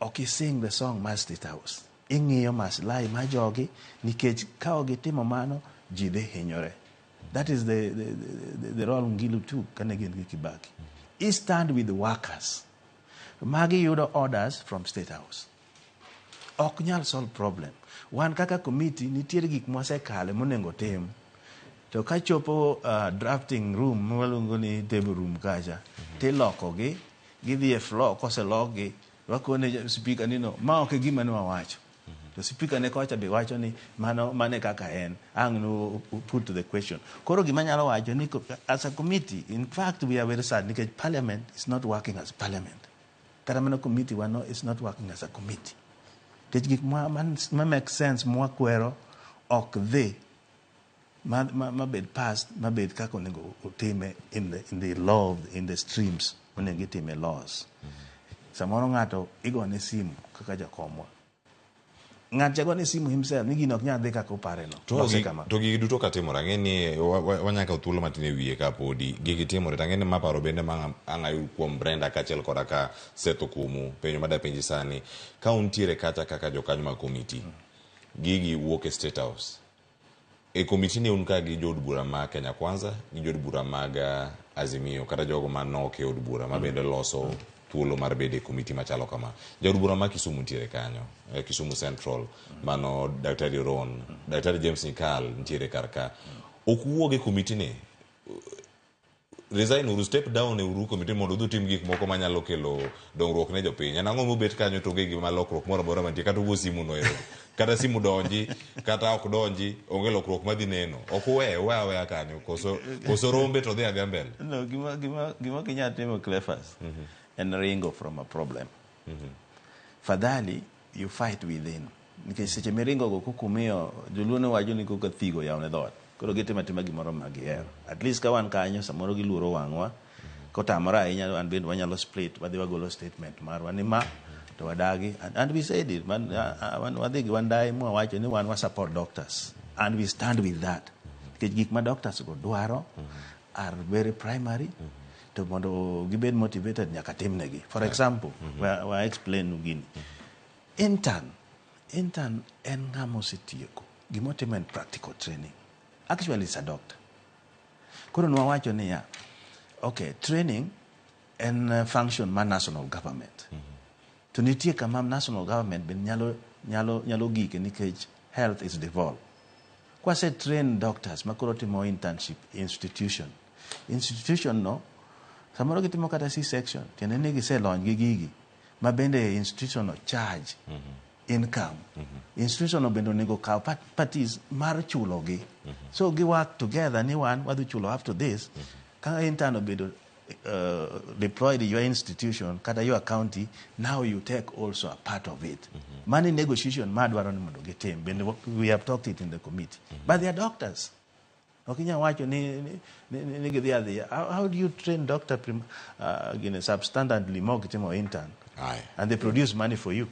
ok sing the song mar State House. Ing'iyo maslahi ma jogi, nikech ka ogitimo mano, ji dhi hinyore. That is the role Ngilu took kane gin gi Kibaki. He stand with the workers. Magi yudo orders from State House. Ok nyal solve problem. Wan kaka committee nitiere gik mwasekale monengo tim. To ka chopo drafting room, waluongo ni table room kacha, tiloko gi, gidhi e floor, kose lok gi, wakone speaker nino, ma ok gima ne wawacho. To speaker ne kocha be wacho ni mane kaka en, ang no put to the question. Koro gima nyalo wacho ni as a committee, in fact we are very sad because parliament is not working as parliament. Karamano committee wano is not working as a committee. Gik ma make sense mwa kwero ok dhi mabed passed, mabed kako nego utime in the law, in the streams when you get him laws. Samoro ngato igone simu kaka jakomwa. Ngat jagone simu himself nigi nok nya dhika ko pare no. To gigi duto katimora ng'eni wanyaka thuolo matine wiye ka podi gigi timore tang'eni maparo bende ang'ayu kuom Brenda kaachiel koda ka Seth Okumu penjo mada penji sani ka untiere kata kaka jokanyo mag komiti gigi wuok e State House komiti ne un ka gi jod bura ma Kenya Kwanza gi jod bura mag Azimio kata jogo manok e od bura ma bende loso thuolo mar bede komiti machalo kama. Jod bura ma Kisumu ntiere kanyo, Kisumu Central, mano Daktari Ron, Daktari James Chal ntiere karka. Okuwoge komiti ne resign uru, step down e uru komiti mondo udhi tim gik moko manyalo kelo dongruok ne jopiny. En ang'o mobet kanyo to gigi ma lokruok moro amora mantie kata ugo simu no kata simu donji kata ok donji onge lokruok madhi neno. Ok uwe kanyo koso rombe to dhi adhi mbele. No, gima kinya timo Cleophas and ringo from a problem. Fadhali you fight within. Nikech seche miringo go kukumiyo joluone wacho ni koka thigo yawne dhot. Koro gitimo gimoro magihero. At least ka wan kanyo samoro giluoro wang'wa. Kotamora ahinya an bende wanyalo split wadhi wagolo statement marwa ni ma to wadagi, and we said it man wadhi one day mo wacho ni wan wa support doctors and we stand with that. Nikech gik ma doctors go dwaro are very primary. To mondo gibed motivated nyaka timnegi. For example, wa explain ugini. Intern en ng'amo setieko. Gimotimo en practical training. Actually, it's a doctor. Koro nwawacho ni ya, okay, training and function ma national government. To nitie kama national government ben nyalo gike nikech health is devolved. Kwase train doctors makoro timo internship institution no samoro gitimo kata C-section tiende ni giselony gi gigi ma bende institution no charge income. Institution no bende onego kaw parties mar chulo gi. So gi work together ni wan wadhi chulo after this. Ka intern obedo deployed in your institution kata your county, now you take also a part of it. Money negotiation madwaro ni mondo gitim. We have talked it in the committee. But they are doctors. Okinya wacho ni gidhi adhiya. How do you train doctor substandardly mo kitimo intern? And they produce money for you.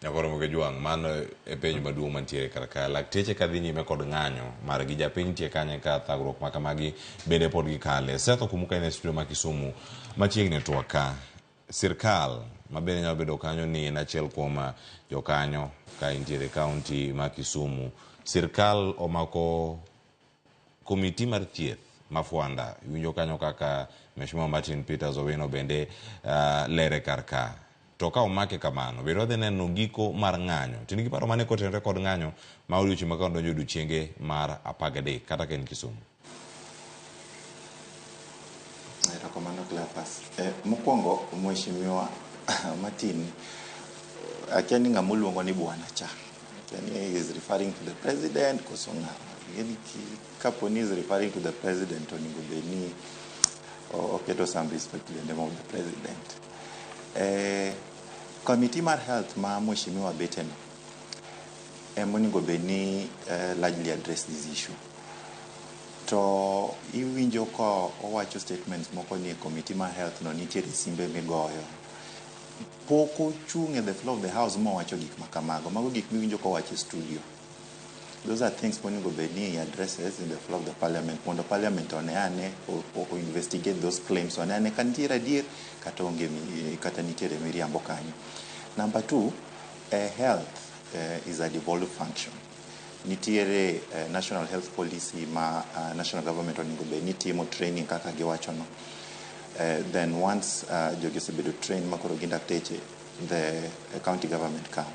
Nyakoro moge juang mano e penjo maduong' mantiere karka. Lakteche kadhi nyime kod ng'anyo mar gi japiny tie kanye ka thagruok ma kamagi bende pod gikale. Seth Okumu ka en e studio ma Kisumu machiegni TWAK. Sirkal ma bende nyalo bedo kanyo ni en achiel kuom jokanyo ka intiere kaunti ma Kisumu. Sirkal omako komiti mar thieth ma Fuanda. Winjo kanyo kaka Mheshimiwa Martin Peters Owino bende lere karka. To ka omake kamano biro dhi neno giko mar ng'anyo. Tini giparo mane kotenre kod ng'anyo ma odiochieng' ma donjo odiochienge mar 13 kata ka en Kisumu. Erokamano Cleophas. Mokwongo Mheshimiwa Martin akia ni ng'ama oluongo ni bwana cha. He is referring to the president koso ng'ama. Kapo ni is referring to the president onego bed ni oketo some respect to the name of the president. Committee mar health ma Mheshimiwa beteno monego bed ni largely address this issue. To iwinjo ko owacho statements moko ni committee mar health no nitiere simbe migoyo. Pok ochung' at the floor of the house mowacho gik makamago. Mago gik miwinjo ko wacho studio. Those are things monego bed ni addresses in the floor of the parliament. Mondo parliament oneane or investigate those claims. Oneane ka nitiere adier kata onge kata nitiere miriambo kanyo. Number 2, health is a devolved function. Nitiere national health policy ma national government onego bed ni timo training kaka giwacho no. Then once jogi osebedo trained makoro gin dakteche, the county government come.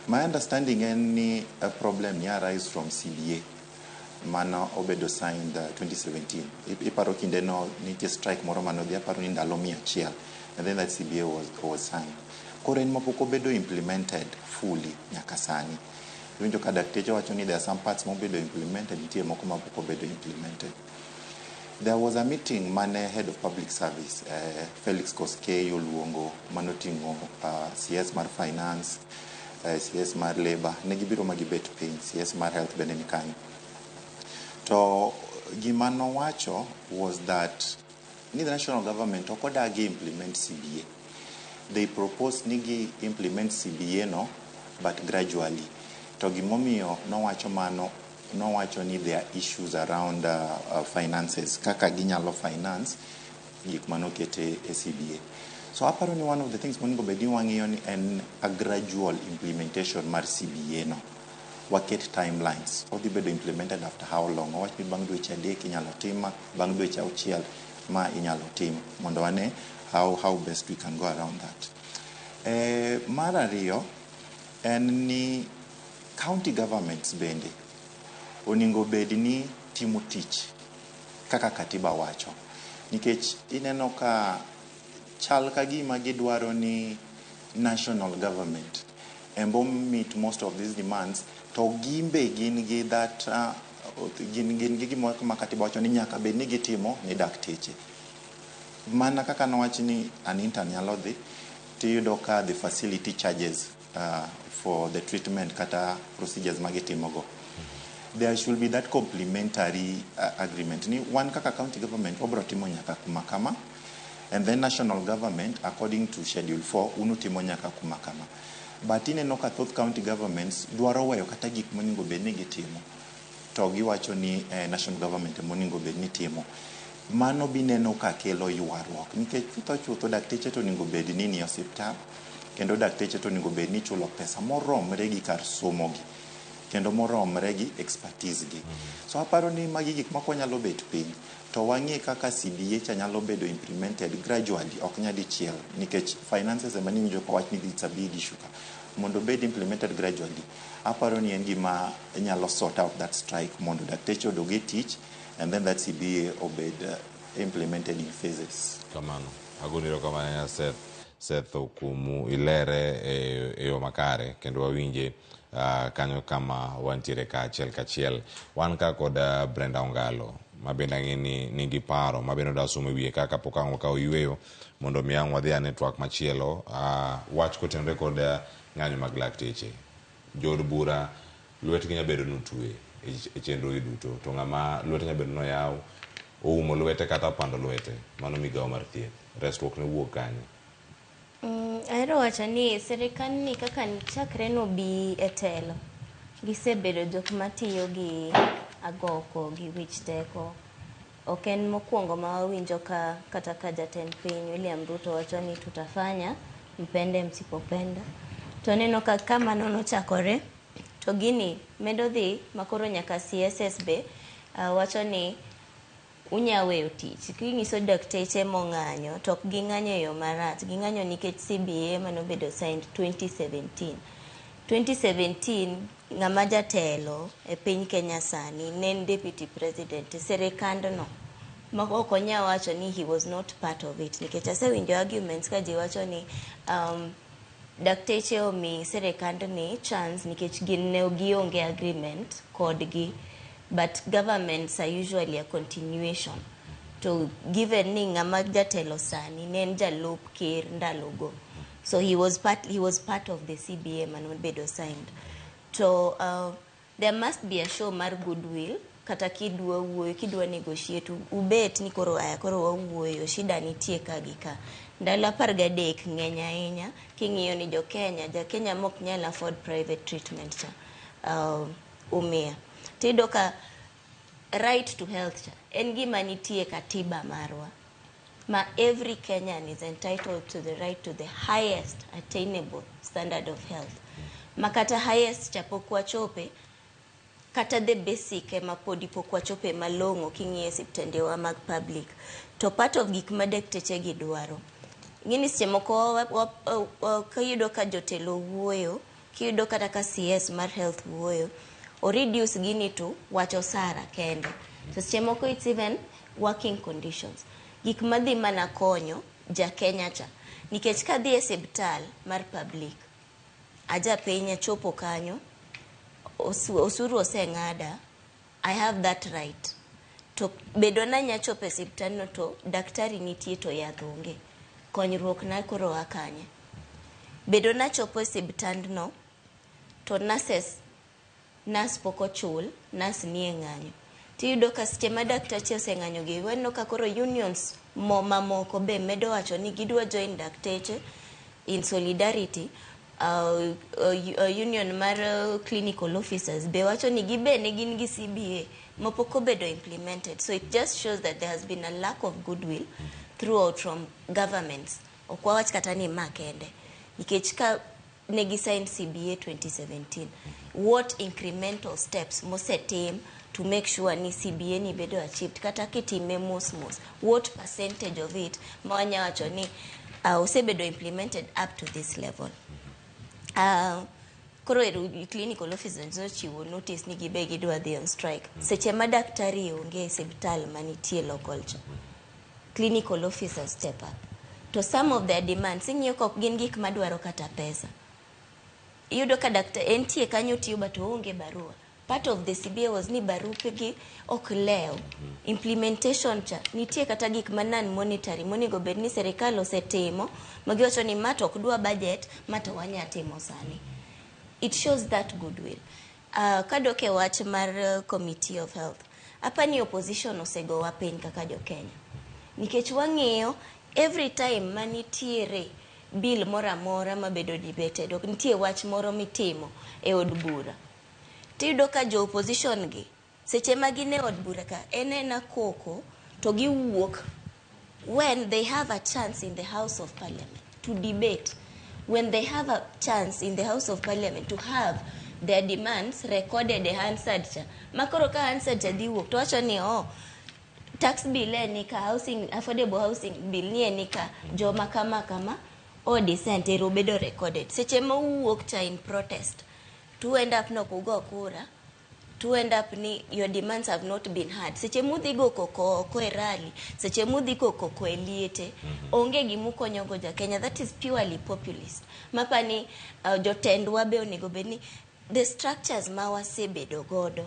My understanding any problem ni arise from CBA. Mano obedo signed 2017. Iparo kinde no nitie strike moro mano dhi aparo ni ndalo 100. And then that CBA was signed. Koro en mapok obedo implemented fully nyaka sani. Winjo ka dakteche wacho ni there are some parts mobedo implemented, nitie moko mapok obedo implemented. There was a meeting mane head of public service, Felix Koskei oluongo manotingo CS mar finance, CS mar labor, negibiro magibet piny, CS mar health bende ni kanyo. To gima nowacho was that the national government okodagi implement CBA. They proposed nigi implement CBA no, but gradually. To gimomiyo nowacho mano, nowacho ni there are issues around finances, kaka ginyalo finance gik manokete CBA. So apparently one of the things monego bedi wang'iyo ni en a gradual implementation mar CBA no. waket timelines. Odhi bedo implemented after how long? Owach ni bang' dweche 3 inyalo tim, bang' dweche 6 ma inyalo tim. Mondo wane how best we can go around that. Mar ariyo en ni county governments bende oningo bed ni timo tich kaka katiba wacho. Nikech ineno ka chal ka gima gidwaro ni national government embo meet most of these demands, to gimbe gin gi that gin gi gima katiba wacho ni nyaka bed ni gitimo ni dakteche. Mana kaka nowach ni an intern nyalo dhi tiyudo ka the facility charges for the treatment kata procedures magitimogo. There should be that complementary agreement. Ni one kaka county government obro timo nyaka kuma kama, and then national government according to schedule 4 unutimo nyaka kuma kama. But ineno ka thoth county governments dwaro weyo kata gik moningo bed ni gitimo to giwacho ni national government moningo bed ni timo. Mano bineno ka kelo ywaruok, nikech chutho dakteche to oningo bed ni ni osiptal, kendo dakteche to oningo bed ni chulo pesa moromre gi kar somogi, kendo moromre gi expertise gi. So aparo ni magi gik moko nyalo bet piny to wang'e kaka CBA cha nyalo bedo implemented gradually, ok nya dichiel, nikech finances ema ni jo wach ni it's a big issue. Mondo bed implemented gradually, aparo ni en gima nyalo sort out that strike mondo dakteche odoge tich, and then that CBA obed implemented in phases. Kamano agoniro kamano Seth Okumu ilere e yo makare kendo wawinje kanyo kama wantiere kachiel wan ka kod Brenda Ongalo mabende ang'eni nigi paro mabende da somo wiye kaka pokango ka oyweyo mondo mi ang' wadhi ane twak machielo wach kotenore kod ng'anyo mag lakteche. Jod bura lwetgi nyabedo nutue e chenro gi duto, to ng'ama lwete nyabedo noyaw oumo lwete kata pando lwete, mano migawo mar thieth, resruok ne wuok kanyo. Ahero wacho ni sirikal ni kaka chakre no bi e telo, gisebedo jok matiyo gi agoko gi wich teko. Ok en mokwongo ma wawinjo ka kata ka jatend piny William Ruto wacho ni tutafanya mpende msipopenda. To neno ka kama nono chakore to gini medo dhi makoro nyaka CSS be wacho ni unyaweyo tich. Kingiso dakteche mong'anyo to ok ging'anyo yo marach, ging'anyo nikech CBA manobedo signed 2017 ng'ama jatelo e piny Kenya sani nen deputy president serikandno ma ok onya wacho ni he was not part of it, nikech asewinjo arguments ka ji wacho ni dakteche omi serikandni chance nikech gin ne gionge agreement kodgi. But governments are usually a continuation. To given ni ng'ama jatelo sani nen jalup ker ndalogo, so he was part of the CBA manobedo signed. So there must be a show mar goodwill kata kidwa wuoyo, kidwa negotiate, ubet ni koro wawuoyo, shida nitie ka gi ka. Ndalo 13 ng'eny ahinya king'iyo ni Kenya mok nyal afford private treatment cha umia. Tido ka right to health cha en gima nitie katiba marwa ma every Kenyan is entitled to the right to the highest attainable standard of health. Makata highest cha pokwa chope kata the basic ema podi pokwa chope malongo king'iye siptendewa mag public. To part of gik ma dakteche gi dwaro ngini semoko kayudo ka jotelo wuoyo, kiyudo kata ka CS mar health wuoyo, or reduce gini to wacho sara kende. So semoko it's even working conditions. Gik madhi mana konyo ja Kenya cha, nikech ka dhi e sibtal mar public aja piny chopo kanyo osuru oseng'ada, I have that right to bedo na nya chopo e sibtal no to daktari nitie to yath onge, konyruok na koro akanye. Bedo na chopo e sibtal no to nurse poko chul, nurse nie ng'anyo. Tiyudo ka seche ma daktache oseng'anyo gi, weno ka koro unions mamoko be medo wacho ni gidwa join dakteche in solidarity. Union mar clinical officers be wacho ni gibene gin gi CBA mapoko bedo implemented. So it just shows that there has been a lack of goodwill throughout from governments. Okwa wach kata ni makende. Nikech ka negi sign CBA 2017. What incremental steps mosetim to make sure ni CBA ni bedo achieved? Kata kitime mos. What percentage of it mawanya wacho ni osebedo implemented up to this level? Koro clinical officers nochiwo notice ni gibe gidwa dhi on strike. Seche ma daktari onge hospital manitie local cha. Clinical officers step up. To some of their demands, ing'iyo kok gin gik madwaro kata pesa. Iyudo ka daktar entie kanyo tiyo bato onge barua. Part of the CBA was ni barupe gi ok lew. Implementation cha nitie kata gik manan monetary monego bed ni serikal osetimo magiwacho ni mato ok dwa budget mato wanya timo sani. It shows that goodwill. Kadoke wach mar Committee of Health. Hapa ni opposition osego wa piny kaka jo Kenya. Nikech wang'iyo every time manitiere bill mora mabedo debated, ok nitie wach moro mitimo e od bura. Tiyudo ka jo opposition gi seche magine od bura ka enena koko to giwuok when they have a chance in the House of Parliament to debate, when they have a chance in the House of Parliament to have their demands recorded e Hansard cha. Makoro ka Hansard cha diwuok to wacho ni tax bill nika housing, affordable housing bill ni nika joma kama or dissent bedo recorded. Seche ma wuok cha in protest to end up no kugo kura, to end up ni your demands have not been heard. Seche mudhi go koko e rally, seche mudhi go koko e liete, onge gimu konyogo ja Kenya. That is purely populist. Mapa ni jotendwa be onego bedni the structures ma wasebedo godo.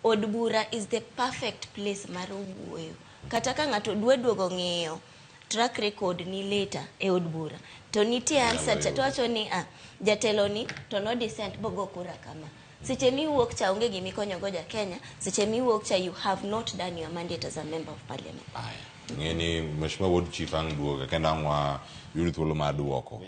Od bura is the perfect place mar wuoyo. Kata ka ng'ato duogo ng'iyo track record ni later e od bura, to nitie answer cha to wacho ni jatelo ni to no dissent bogo kura kama. Seche mi wuok cha onge gimi konyogo ja Kenya. Seche mi wuok cha you have not done your mandate as a member of parliament. Ngeni mheshimiwa ward chief ang duoga kenda ngwa yuri thuolo mar duoko.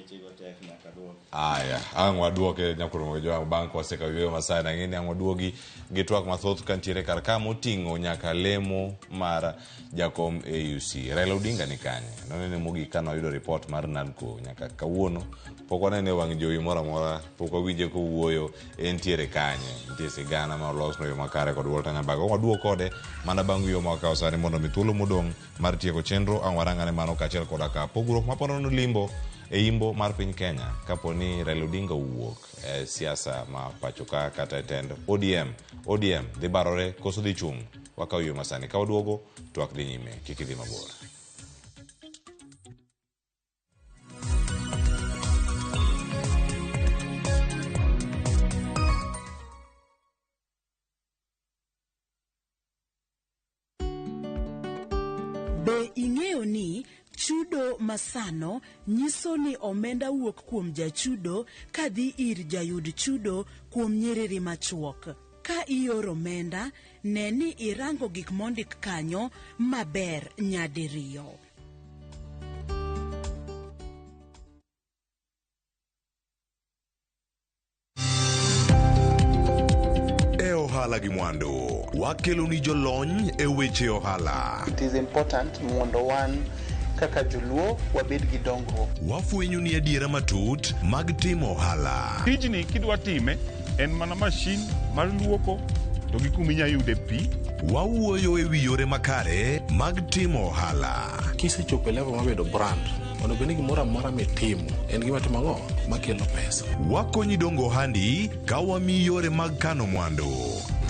Angwa duoke nyakuro jo bank waseka wiyo masai na ngeni angwa duogi gi twak mathoth kantiere kar ka moting'o nyaka lemo mar jakom AUC. Raila Odinga ni kanye. Nonene mogi kana yudo report mar NADCO nyaka kawuono pok wanene wang' jowi mora pok wawinje ko wuoyo entiere kanye. Nitie sigana ma olosno yo makare kod Walter Nyabago. Angwa duo kode mana bang' yo makawo sani mondo mi thuolo modong' mar tieko chenro angwarangane mano kachiel koda ka pogruok maponono limbo e imbo mar piny Kenya kaponi Raila Odinga wuok e siasa ma pachoka kata tend ODM dhi barore koso dhi chung' wakaw yo masani ka oduogo twak dhi nyime kik idhi mabor. Be ing'eyo ni chudo masano nyiso ni omenda wuok kuom jachudo kadhi ir jayud chudo kuom nyiriri machuok. Ka ioro omenda, ne ni irango gik mondik kanyo maber nyadiriyo. Ohala gi mwando wakelo ni jolony e weche ohala. It is important mondo wan kaka joluo wabed gi dongruok. Wafwenyo ni adiera matut mag timo ohala. Tijni kidwa time en mana mashin mar luoko to gi kuminya yude pi. Wawuoyo e wi yore makare mag timo ohala. Kisechopo level mabedo brand ono bende gimoro amora mitimo en gima timo makelo pesa. Wakonyi dongo handi ka wami yore mag kano mwandu.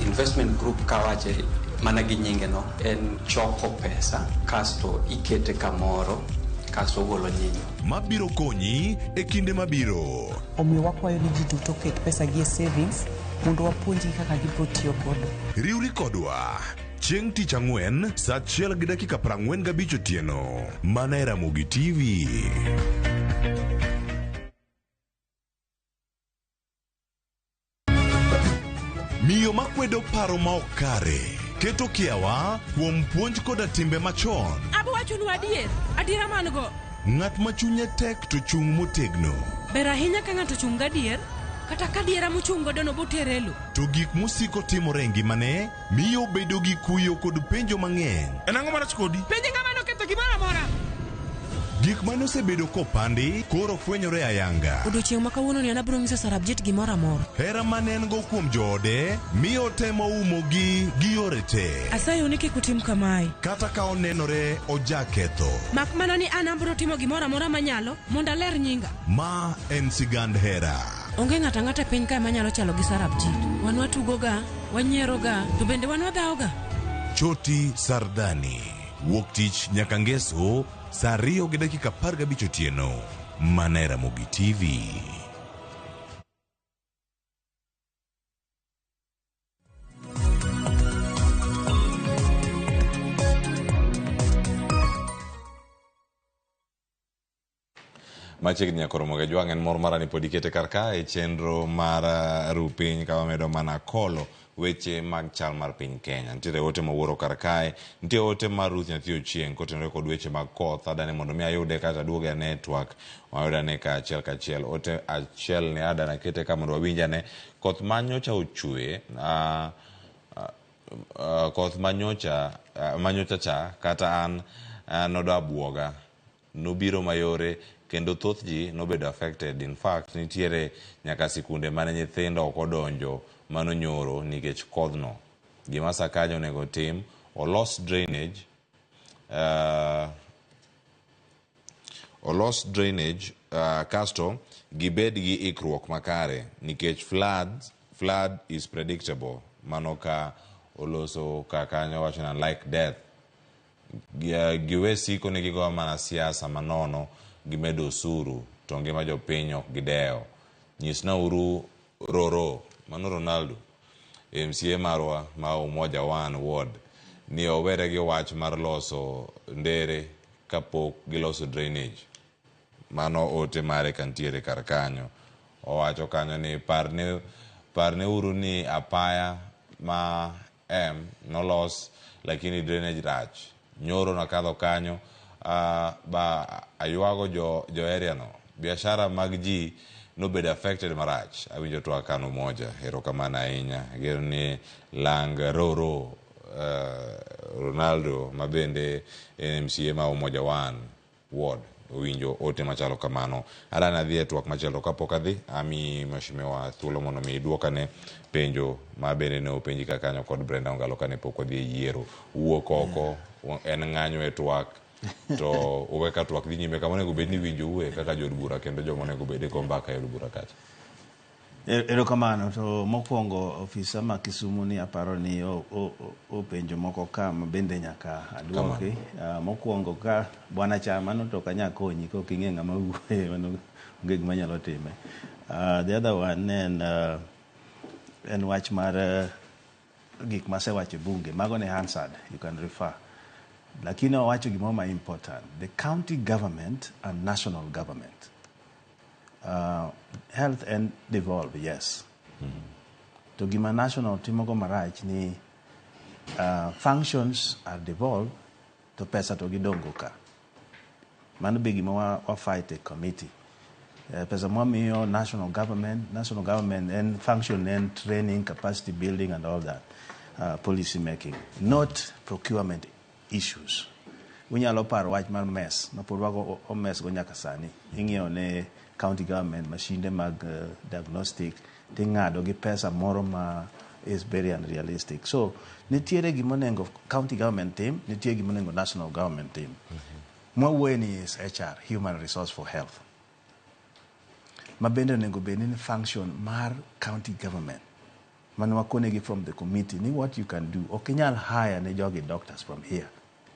Investment group kawache mana gi nyinge no en choko pesa kasto ikete kamoro kasto golo nyinyo mabiro konyi e kinde mabiro. Omiyo wakwayo ni ji duto ket pesa gi e savings mondo wapuonji kaka gibiro tiyo kodo. Riwri kodwa chieng' tich ang'wen saa 1:45 otieno mana e Ramogi TV. Miyo makwedo paro ma ok kare keto kiawa kuom puonj koda timbe machon. Abwachonu adiera man go. Ng'at ma chunye tek to chung' motegno. Ber ahinya ka ng'ato chung' gadier kata ka diera mochung' godo no boterelo. To gik musiko timore ngimane miyo bedo gi kuyo kod penjo mang'eny. En ang'o marach kodi? Penjo ng'ama noketho gimoro amora. Gik mane osebedo kopandi koro fwenyore ayanga. Odiochieng' ma kawuono ni an abiro nyiso Sarabjit gimoro amora. Hera mane en go kuom joode miyo temo umogi gi yore te. Asayo ni kik utim kamae. Kata ka onenore ojaketho. Mak mana ni an abiro timo gimoro amora manyalo mondo aler nyinga. Ma en sigand hera. Onge ng'ato ang'ata piny kae manyalo chalo gi Sarabjit. Wan watugoga, wanyieroga, to bende wan wadhaoga. Choti Sardani. Wuok tich nyaka ngeso saa 2:15 otieno. Mana Ramogi TV. Machiegni nyaka Ramogi jwang' en mor mara ni pod ikete kar ka e chenro mar rupiny ka wamedo mana kolo weche mag chal mar piny Kenya. Nitiere ote mawuoro kar kae, nitiere ote mar Ruth Nyathi Ochieng' kotenore kod weche mag koth. Adani mondo mi ayude kata duoge ane twak wayude ne ka achiel. Ote achiel ne adana kete ka mondo wawinjane koth manyocha ochwe koth manyocha cha kata an nodo abuoga nobiro mayore kendo thoth ji nobedo affected. In fact nitiere nyaka sikunde mane nyithindo ok odonjo mano nyoro nikech kodhno. Gima Sakaja onego tim olos drainage kasto gibed gi ikruok makare nikech flood is predictable. Mano ka oloso kakanyo wacho na like death. Giwe siko ni gigo mana siasa manono gimedo osuru to ngima jopiny ok gideo. Nyisna uru Roro mano Ronaldo MCA marwa ma Umoja One Ward ni owere gi wach mar loso ndere kapok giloso drainage. Mano ote mare kantiere kar kanyo. Owacho kanyo ni parne uru ni apaya ma nolos lakini drainage rach. Nyoro nakadho kanyo ba aywago jo area no. Biashara mag ji nobedo affected marach. Awinjo to akano moja. Erokamano ahinya. Gero ni lang Roro Ronaldo mabende MCA ma Umoja One Ward owinjo ote machalo kamano. Adana adhi e twak machielo kapok adhi ami mheshimiwa thuolo mondo mi duokane penjo mabende ne openji kakanyo kod Brenda Ongalo kane pok odhi e yiero. Wuok oko en ng'anyo e twak to uweka twak dhi nyime kama onego bed ni winjo uwe kaka jod bura kendo joma onego bed go mbaka e od bura kacha. Erokamano. To mokwongo ofisa ma Kisumu ni aparo ni openjo moko ka bende nyaka aduoki. Mokwongo ka bwana Chama no to kanya konyi ko king'e ng'ama wuoye mano onge gima nyalo time. The other one en wach mar gik masewacho bunge mago ne answered, you can refer. Lakini owacho gima ma important, the county government and national government. Health and devolve, yes. To gima national timogo marach ni functions are devolved to pesa to gidongo ka. Mano be gima wa fight a committee. Pesa mwamiyo national government and function and training, capacity building and all that. Policy making, not procurement issues. Unyalo paro wach mar mess mapodwago o mess go nyaka sani. Ing'iyo ne county government mashinde mag diagnostic ting'ado gi pesa moro ma is very unrealistic. So nitiere gimonengo county government team, nitiere gimonengo national government team. Mwawuoye is HR, human resource for health. Mabende onego bedi ni function mar county government. Manwakonegi from the committee ni what you can do. Okinyal hire ne jogi doctors from here.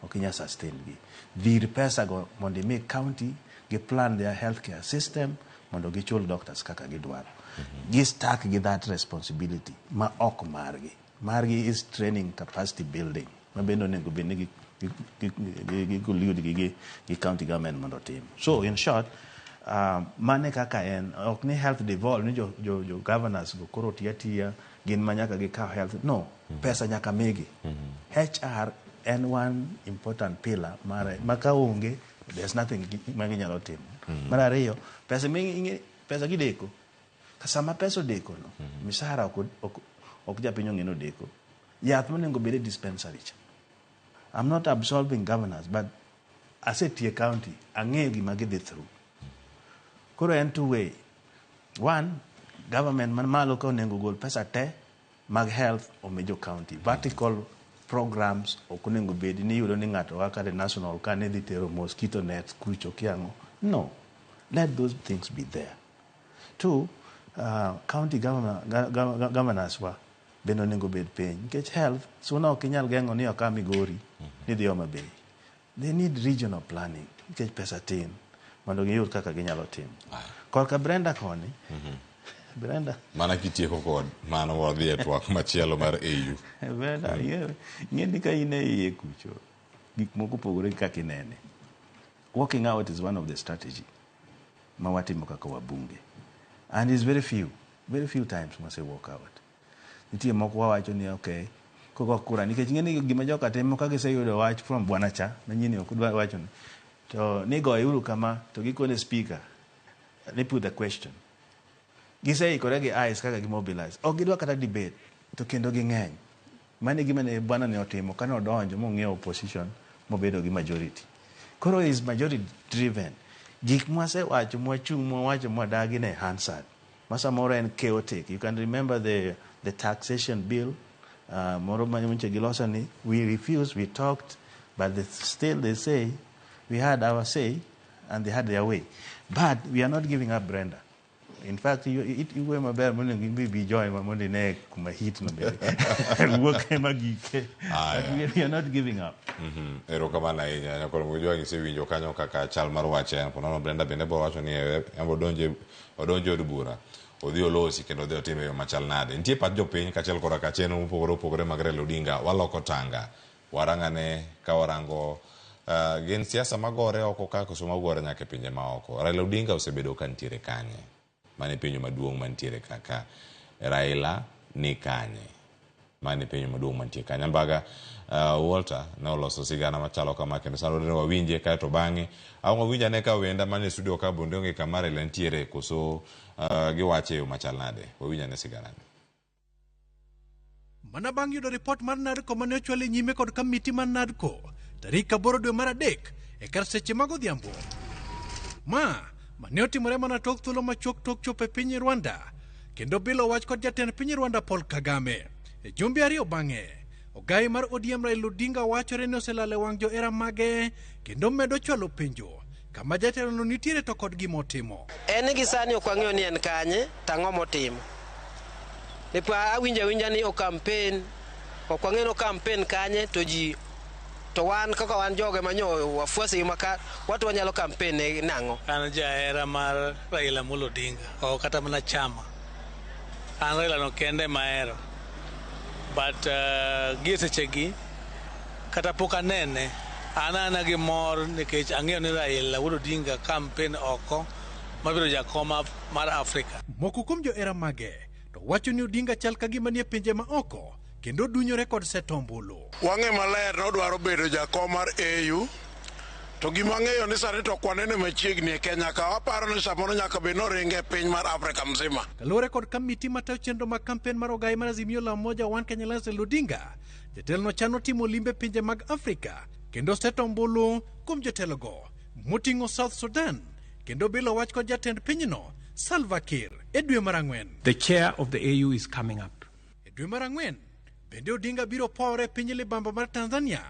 Okinyal sustain gi. Dhir pesa go mondo make county gi plan their healthcare system mondo gichul doctors kaka gidwaro. Gi stack gi that responsibility ma ok margi. Margi is training, capacity building. Mabende onego bedi gi county government mondo tim. So in short, mane kaka en ok ni health devolve ni jo governors go koro tiya gin manyaka gi ka health no pesa nyaka migi. HR and one important pillar mare maka onge there's nothing manginyalo timo. Mar ariyo pesa gideko kasama pesa odeko no misara ok japinyo ngeno deko yath monengo bede dispensary cha. I'm not absolving governors but asetie county, ang'eyo gima gidhi through. Koro en two way. One, government man malo ka onego gol pesa te mag health o mejo county. Vertical programs ok onego bed ni yudo ni ng'ato kaka the national ka ne dhi tero mosquito nets kucho kiang'o. No. Let those things be there. Two, county governors wa bende onego bed piny. Nikech health, so na ok inyal geng'o ni oka Migori, ni dhi Homa Bay. They need regional planning. Nikech pesa tin. Mondo giyud kaka ginyalo tim. Korka Brenda koni. Brenda. Mana kitieko kod mano wadhi e twak machielo mar AU. Brenda, ng'eni ka in e iye kucho. Gik moko pogore kaka inene. Walking out is one of the strategy. Mawatimo kaka wabunge. And it's very few times must walk out. Nitie moko wawacho ni okay. Koko kura nikech ng'eni gima joka timo ka giseyudo wach from bwana cha manyini ok dwa wacho ni. To ni go yuru kama to gikone speaker. They put the question. Gisei koregi eyes kaka gimobilize. Ok gidwa kata debate to kendo ging'eny. Mane gima ne bwana ne otimo kana odonjo mong'eyo opposition mobedo gi majority. Koro is majority driven. Gik mwase wacho mwachung mwawacho mwadagi ne Hansard. Masa moro en chaotic. You can remember the taxation bill. Moro manyoche gilosa ni we refused, we talked, but still they say we had our say and they had their way. But we are not giving up, Brenda. In fact, you were my bear morning be join my Monday neck my heat no baby. Work magike. We are not giving up. Ero kama na inya na kono mujua ngise winjo kanyo kaka Chal mar wache pono Brenda bende bo wacho ni embo odonje od bura. Odhi olosi kendo odhi otime yo machal nade. Nitie pat jopiny kachel kora kacheno mopogore mag Raila Odinga waloko tanga. Warangane ka warango gen siasa magore oko ka koso magore nyaka pinje maoko. Raila Odinga osebedo kantiere kanye. Mane penyo maduong' mantiere kaka Raila ni kanye. Mane penyo maduong' mantiere kanye. Mbaga Walter na oloso sigana machalo kama kendo sano ne wawinje kae to bang'e awongo winja ne ka wenda mane studio ka bonde onge kamare lentiere koso giwache yo machal nade wawinja ne sigana mana bang' yudo report mar NADCO mane ochwal nyime kod kamiti mar NADCO tarik 8 dwe mar 3 e kar seche mag odhiambo mane otimore mana tok thuolo machuok tok chopo e piny Rwanda kendo bilo wach kod jatend piny Rwanda Paul Kagame e jumbe ariyo bang'e ogai mar ODM Raila Odinga wachore ni oselale wang' johera mage kendo medo chwalo penjo kama jatelo no nitiere to kod gimotimo. En gi sani ok wang'eyo ni en kanye tang'o motimo. Nipa awinja ni o campaign ok wang'eyo campaign kanye to ji to wan kaka wan joge manyo wafuasi maka watu wanyalo campaign e nang'o. An jahera mar Raila Amolo Odinga o kata mana chama. An Raila no kende mahero. But gisechegi kata pok anene anana gi mor nikech ang'eyo ni Raila Amolo Odinga campaign oko mabiro jakoma mar Afrika. Moko kuom johera mage to wacho ni Odinga chal ka gima nie pinje ma oko kendo dunyore kod Seth ombulu. Wang'e maler no dwaro bedo jakom mar AU to gima ng'eyo ni sani to kwanene machiegni e Kenya ka waparo ni samoro nyaka be noringe piny mar Afrika mzima. Kalore kod kamiti matayo chenro mag kampen mar ogai mar Azimio la Umoja One Kenya Alliance Odinga jatelo no chano timo limbe pinje mag Afrika kendo Seth ombulu kuom jotelo go moting'o South Sudan kendo bilo wach kod jatend pinyno Salva Kiir e dwe mar 4. The chair of the AU is coming up. E dwe mar 4 bende Odinga biro pore piny libamba mar Tanzania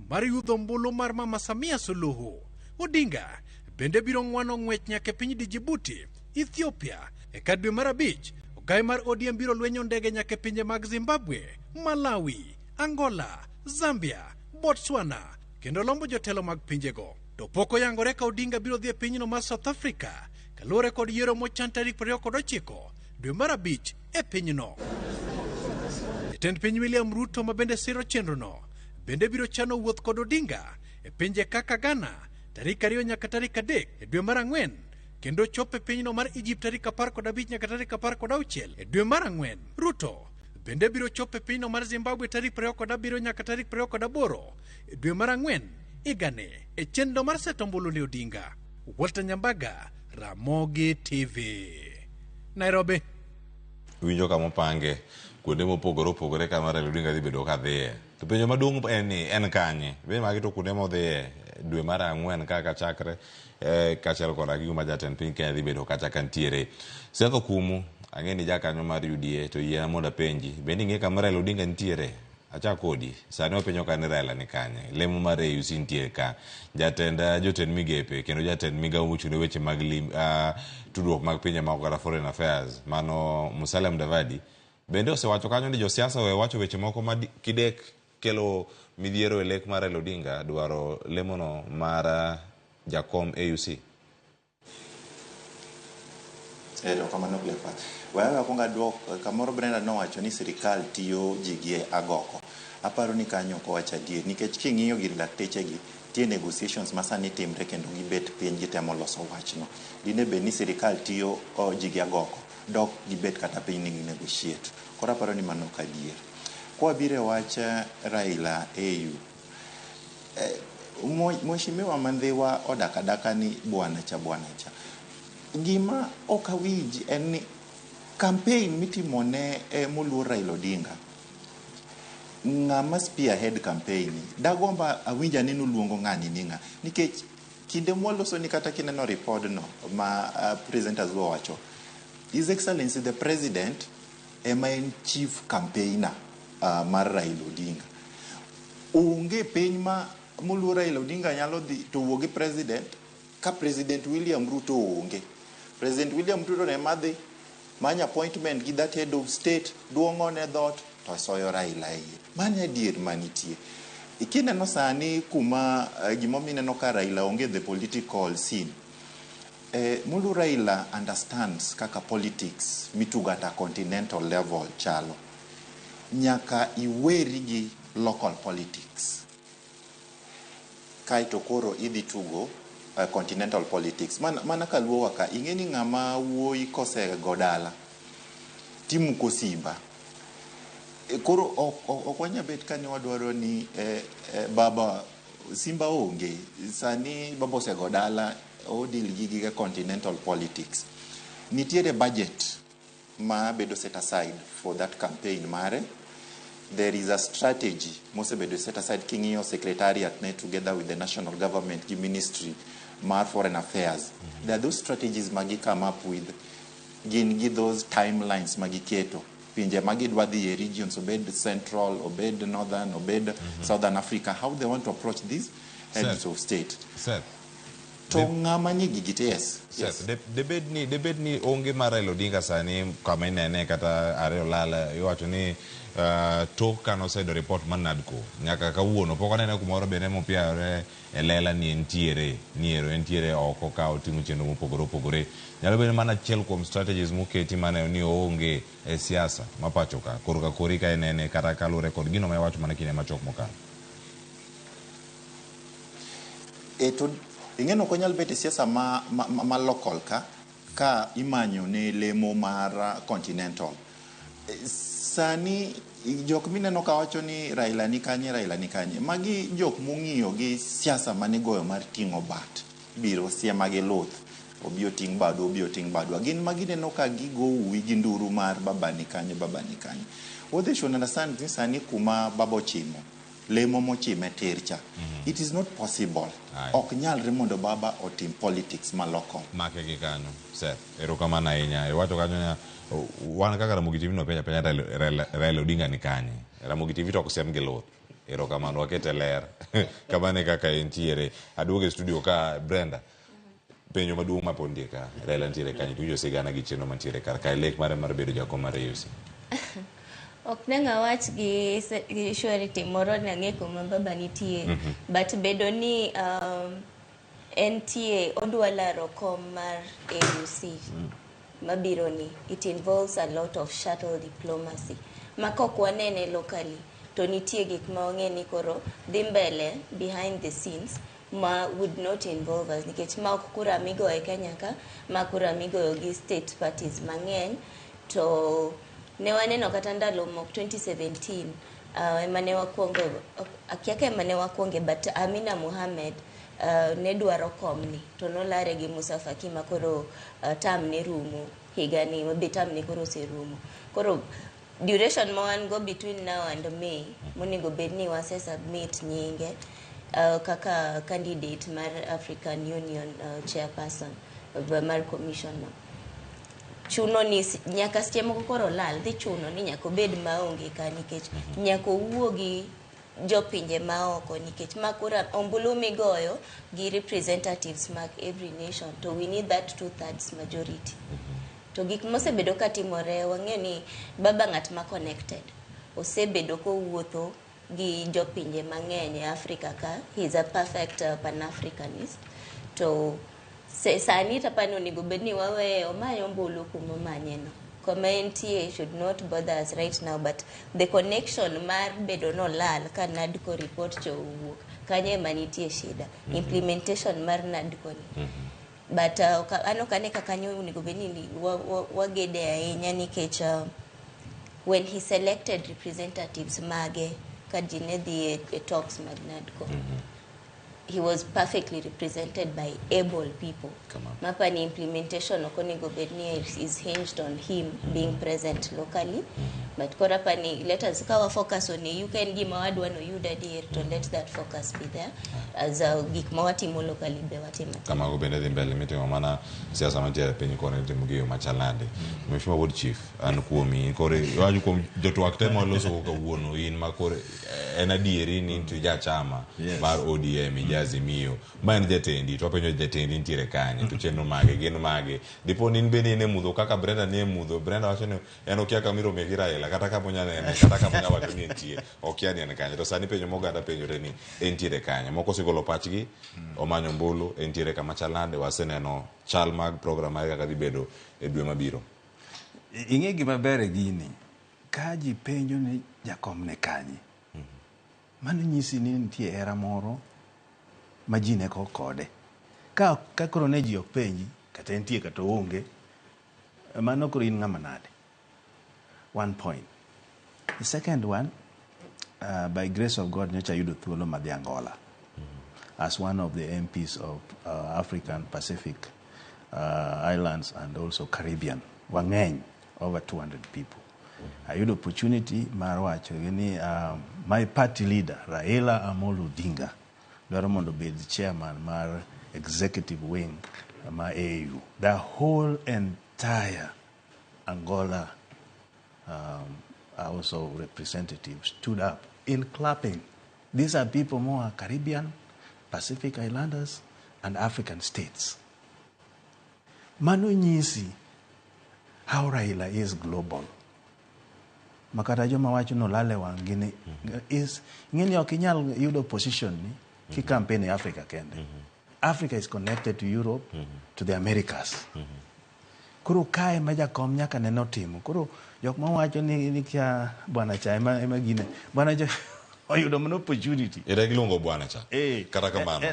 mar yudho ombulu mar Mama Samia Suluhu. Odinga bende biro ng'wano ng'wech nyaka piny Djibouti, Ethiopia. E ka dwe mar 5 ogai mar ODM biro lwenyo ndege nyaka pinje mag Zimbabwe, Malawi, Angola, Zambia, Botswana kendo lombo jotelo mag pinjego. To poko yangore ka Odinga biro dhi e pinyno mar South Africa kalore kod yiero mochan tarik 29 dwe mar 5 e pinyno. Jatend piny William Ruto ma bende siro chenro no bende biro chano wuoth kod Odinga e pinje kaka Ghana tarik 2 nyaka tarik 3 e dwe mar 4 kendo chopo e pinyno mar Egypt tarik 15 nyaka tarik 16 e dwe mar 4. Ruto bende biro chopo e pinyno mar Zimbabwe tarik 27 nyaka tarik 28 e dwe mar 4 igane e chenro mar Seth ombulu ne Odinga. Walter Nyambaga, Ramogi TV, Nairobi. winjo kama opange kuonde mopogore opogore kama Raila Odinga dhi bedo ka dhiye. To penjo maduong' en ni en kanye? Be magi to kuonde modhiye dwe mar 4 kaka chakre kaachiel koda gigo ma jatend piny Kenya dhi bedo kacha ka ntiere. Seth Okumu, ang'e ni jakanyo mar UDA, to yiena mondo apenji, bende ing'e kama Raila Odinga ntiere? Achak kodi, sani wapenjo ka ni Raila ni kanye, lemo mar AUC ntiere ka, jotend migepe kendo jatend migao mochung' ne weche mag tudruok mag pinje maoko kata foreign affairs, mano Musalia Mudavadi, bende osewacho kanyo ni josiasa wacho weche moko ma kidek kelo midhiero e lek mar Raila Odinga dwaro lemono mar jakom AUC. Kamano Cleophas. Wewe akwonga duok kamoro Brenda nowacho ni sirikal tiyo ji gi agoko. Aparo ni kanyo ok owacho adier nikech king'iyo gir lakteche gi tie negotiations ma sani timre kendo gibet piny gitemo loso wachno. Dine bed ni sirikal tiyo ji gi agoko dok gibet kata piny ni negotiate. Koro aparo ni mano ok adier. Kwa bire wach Raila AU. Mheshimiwa Mandhiwa odakadaka ni bwana cha. Gima ok awinj en ni campaign mitimone moluor Raila Odinga, ng'ama spearhead campaign dagomba awinja ni noluongo ng'ani ni ng'a, nikech kinde mwaloso ni kata kineno report no ma presenters go wacho, His Excellency the President ema en chief campaigner mar Raila Odinga. Onge piny ma moluor Raila Odinga nyalo dhi to wuo gi president ka President William Ruto onge. President William Ruto ne madhi many appointment gi that head of state duongo ne dhot to soyo Raila iye. Mane adier manitie. Ikineno sani kuma gimomineno ka Raila onge the political scene. Mulu Raila understands kaka politics mitugo at a continental level chalo. Nyaka iweri gi local politics. Kaito koro idhi tugo continental politics. Mana kaluowa ka ing'eni ng'ama wuoi kose godala timu kosimba. Koro ok wanya bet ka ni wadwaro ni baba simba onge sani baba ose godala odil gi continental politics. Nitiere budget ma bedo set aside for that campaign mare. There is a strategy mose bedo set aside king'iyo secretariat ne together with the national government ki ministry mar foreign affairs. There are those strategies magi come up with gin gi those timelines magi keto pinje magi dwa dhi e regions obed central obed northern obed southern Africa, how they want to approach these heads of state. Seth, to ng'ama nigi gite yes. Debed ni onge mar Raila Odinga sani kama inene kata ariyo lala iwacho ni tok kanosedo report man NADCO nyaka kawuono pok anene kumoro bende mopiare e lela ni entiere oko ka oting'o chenro mopogore opogore. Nyalo bedo mana achiel kuom strategies moketi mane ni onge e siasa ma pacho ka koro kori ka inene kata kalure kod gino ma iwacho mana kine machok mokalo. To ing'eno ko nyal bet siasa ma local ka imanyo ne lemo mar continental. Sani jok mineno ka wacho ni Raila ni kanye magi jok mong'iyo gi siasa mane goyo mar ting'o bat biro siema gi luth obio ting' badu gin magi neno ka gigo uwi gi nduru mar baba ni kanye. What they should understand ni sani kuma babo chimo lemo mochime tircha. It is not possible. Ok nyalre mondo baba otim politics ma local. Make gi kanyo. Seth, erokamano ahinya. Iwacho kanyo nya wan kaka Ramogi TV no penya Raila Odinga ni kanye. Ramogi TV to kusem gi luth. Erokamano wakete ler. Kamane kaka entiere. Aduoge studio ka Brenda. Penjo maduong' ma pondie ka Raila ntiere kanye tujo sigana gi chenro mantiere kar ka lek mar bedo jakom mar AUC. Ok nanga wach gi surety moro nang'e kuma baba nitie, but bedo ni entie odwa laro kom mar AUC mabiro ni, it involves a lot of shuttle diplomacy makok wanene locally to nitie gik ma ong'e ni koro dhi mbele behind the scenes ma would not involve us nikech ma ok kura migoyo e Kenya ka ma kura migoyo gi state parties mang'eny. To ne waneno kata ndalo mok 2017 emane wakuongo akiaka emane wakuonge but Amina Mohamed ne dwaro komni to nolare gi Musa Faki makoro tam ne rumo higani mabe tam ne koro serumo. Koro duration mo an go between now and May monego bedni wase submit nyinge kaka candidate mar African Union chairperson mar commission no. Chuno ni nyaka seche moko koro lal dhi chuno ni nyaka bed maonge ka nikech nyaka wuogi jopinje maoko nikech makura ombulu migoyo gi representatives mag every nation to we need that 2/3 majority. To gik mosebedo katimore wang'e ni baba ng'at ma connected osebedo kowuotho gi jopinje mang'eny e Africa ka. He is a perfect pan-Africanist. To sani tapani onego bedni wawe omayo ombulu kuma manyeno. Commentie should not bother us right now, but the connection mar bedo no lal ka NADCO report cho wuok kanye manitie shida implementation mar NADCO ni. But ano kane kakanyo onego bedni wagede ahinya nikech when he selected representatives mage kajine the talks mag NADCO, he was perfectly represented by able people. Mapani implementation okonego bedni is hinged on him being present locally. But korapani let us kawa focus on you can give mawadwa no yuda dir to let that focus be there as gik mawatimo locally be watima. Kama go bende mbele meeting mana siasa mantie penye kone timugio machalande. Mheshimiwa Ward Chief an kuomi kore waju kuom TWAK temo loso ko wuono in makore en adieri ni to ja chama mar ODM Azimio man jatendi to penjo jatendi ntiere kanye to chenro mage gin mage dipo ni bende ne mudho kaka Brenda ne mudho Brenda wacho ni en okia kamiro me Giraela kata ka ponya ne kata ka ponya wacho ni entie okia ni en kanye to sani penjo moganda penjo ni entiere kanye moko sigolo pachgi omanyo mbulu entiere kama chalande waseneno chal mag program mage kaka dibedo e dwe mabiro. Ing'e gima bere gini ka ji penjo ni jakom ne kanye mano nyisi ni nitie era moro majine ko kode ka koro ne ji ok penji kata entie kata onge mano koro in ng'ama nade. One point. The second one, by grace of God nyocha yudo thuolo madhi Angola as one of the MPs of African Pacific Islands and also Caribbean wang'eny over 200 people. I had the opportunity mar wacho ni my party leader Raila Amolo Odinga dwaro mondo bed chairman mar executive wing mar AU. The whole entire Angola also representatives stood up in clapping. These are people more Caribbean, Pacific Islanders and African states. Mano nyisi how Raila is global. Makata joma wacho no lale wangine is ngeni okinyal yudo position ni ki campaign in Africa kende. Africa is connected to Europe, to the Americas. Kuro kae maja kom nyaka neno timo. Kuro jok ma wacho ni kia bwana cha ema gine. Bwana cha oyudo mano opportunity. Ira gilongo bwana cha. Kata kamano.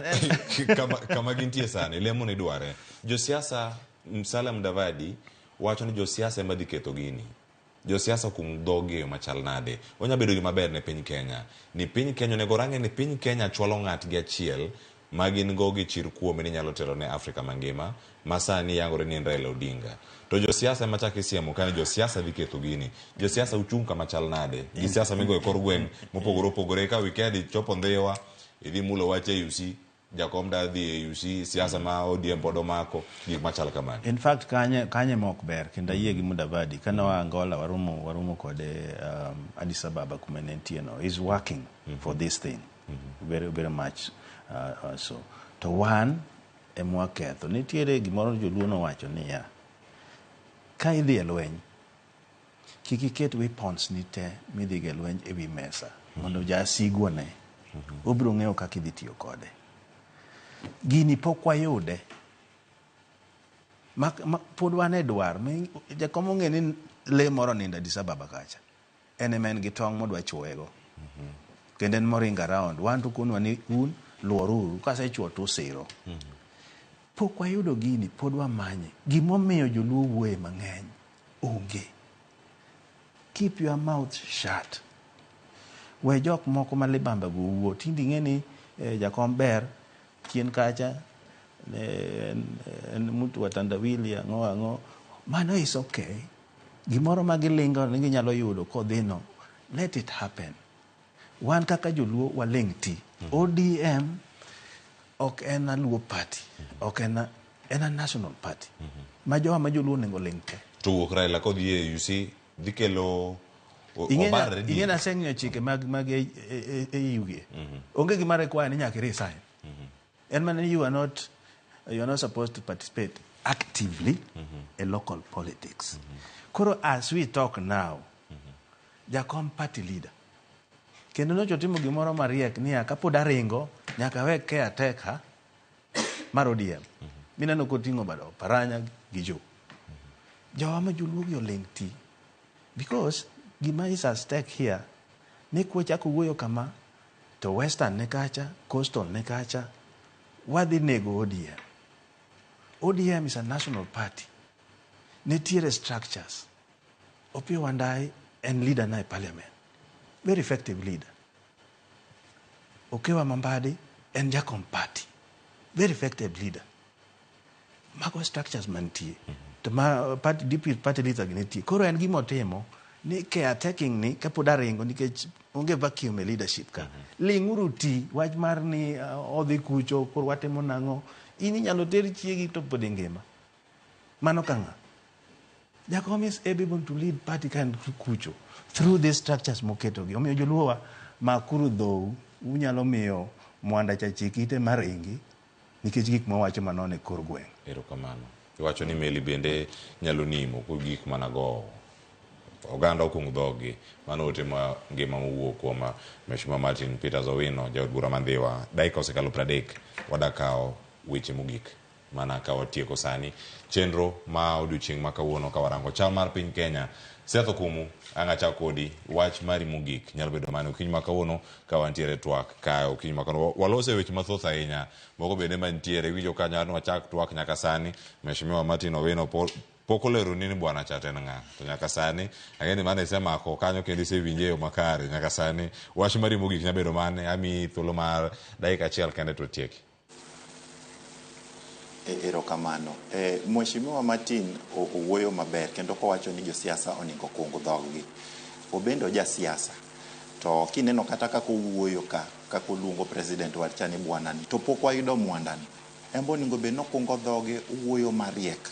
Kama gintie sana ilemo ni dware. Josiasa Msala Mudavadi wacho ni josiasa ema dhi ketho gini. Josiasa kumdoge machal nade. Onya bedo gima ber ne piny Kenya. Ni piny Kenya nego range ni piny Kenya chwalo ng'at gi achiel magin gogi chir kuome ni nyalo tero ne Afrika mangima. Masani yangore ni Raila Odinga. To josiasa machaki siemo kani josiasa dhi ketho gini. Josiasa uchung kama chal nade. Josiasa migo e kor gweng mopogore opogore ka weekend chopo ndhewa idhi mulo wache UC jakom da dhi UC siasa ma ODM podo mako gik machal kamano. In fact kanye mok ber kenda yie gi Mudavadi kana wa Angola warumo kode Addis Ababa kumenentie no is working for this thing very very much so to one emwaketho nitiere gimoro joluono wacho niya ka idhi e lweny kikiket weapons ni te midhi ge lweny e wi mesa mondo jasigwane obiro ng'eyo kaka idhi tiyo kode. Gini pok wayude pod wan e dwar jakom ong'e ni le moro nindo Addis Ababa kacha en men gi tong' modwa chwego kendo en moring around wan to kunwa ni un luoruru kasechuo to siro. Pok wayudo gini pod wamanye gimomiyo joluo wuoye mang'eny onge. Keep your mouth shut. We jok moko malibamba go wuo tindi ng'eni jakom ber chien kacha en mtu wa tandawili ang'o mano is okay gimoro ma gilingo ni ginyalo yudo kodhino, let it happen. Wan kaka joluo waling ti. ODM ok en a Luo party, ok en a national party. Ma jowa ma joluo nego ling te. To wuok Raila kodhi e UC dhi kelo ing'e na seng'yo chike mag UG. Onge gima require ni nyaka resign. En mana you are not supposed to participate actively in local politics. Koro as we talk now, jakom party leader kendo nochotimo gimoro mariek niya kapod aringo nyaka we caretaker mar ODM. Mineno koting'o bado Paranya gi jowa ma joluo gi oling ti, because gima is at stake here ni kwechako wuoyo kama to western ne kacha, coastal ne kacha, wadhi nego ODM. ODM is a national party. Nitiere structures. Opiyo Wandayi en leader na e parliament, very effective leader. Okewa Mambadi en jakom party, very effective leader. Mago structures mantie. To ma party deputy party leader gintie. Koro en gimo temo ni caretaking ni kapod aringo nikech onge vacuum e leadership ka. Ling'uru ti wach mar ni odhi kucho koro watimo nang'o. In inyalo ter chiegi to pod ngima. Mano kanga. Jakom is able to lead party kind kucho through these structures moketogi. Omiyo joluowa makuru dhou unyalo miyo mwanda chachikite maringi nikech gik mawacho manone kor gweng'. Erokamano. Iwacho ni meli bende nyalo nimo ku gik manago oganda okung dhogi mano otimo ngima mowuok kuom Mheshimiwa Martin Peters Owino jaod bura Mandhiwa. Dakika osekalo 30 wadakawo weche mogik mana ka watieko sani chenro ma odiochieng' ma kawuono ka warango chal mar piny Kenya. Seth Okumu ang'acha kodi wach mari mogik nyalo bedo mane okinyi ma kawuono ka wantiere twak ka okinyi ma kawuono walose weche mathoth ahinya moko bende mantiere winjo ka nyano wachak twak nyaka sani Mheshimiwa Martin Owino pok olero ni bwana chate ng'a to nyaka sani ageni mane isemako kanyo kendo isewinje yo makare nyaka sani wach mari mogik nyalo bedo mane ami thuolo mar dakika achiel kende to tieki. Erokamano. Mheshimiwa Martin owuoyo maber kendo kowacho ni josiasa oningo kungo dhoggi. Obendo jasiasa. To kineno kata kako wuoyo kako luongo president wachani bwana ni to pok wayudo mwandani. Embo oningo be nokungo dhoge wuoyo mariek.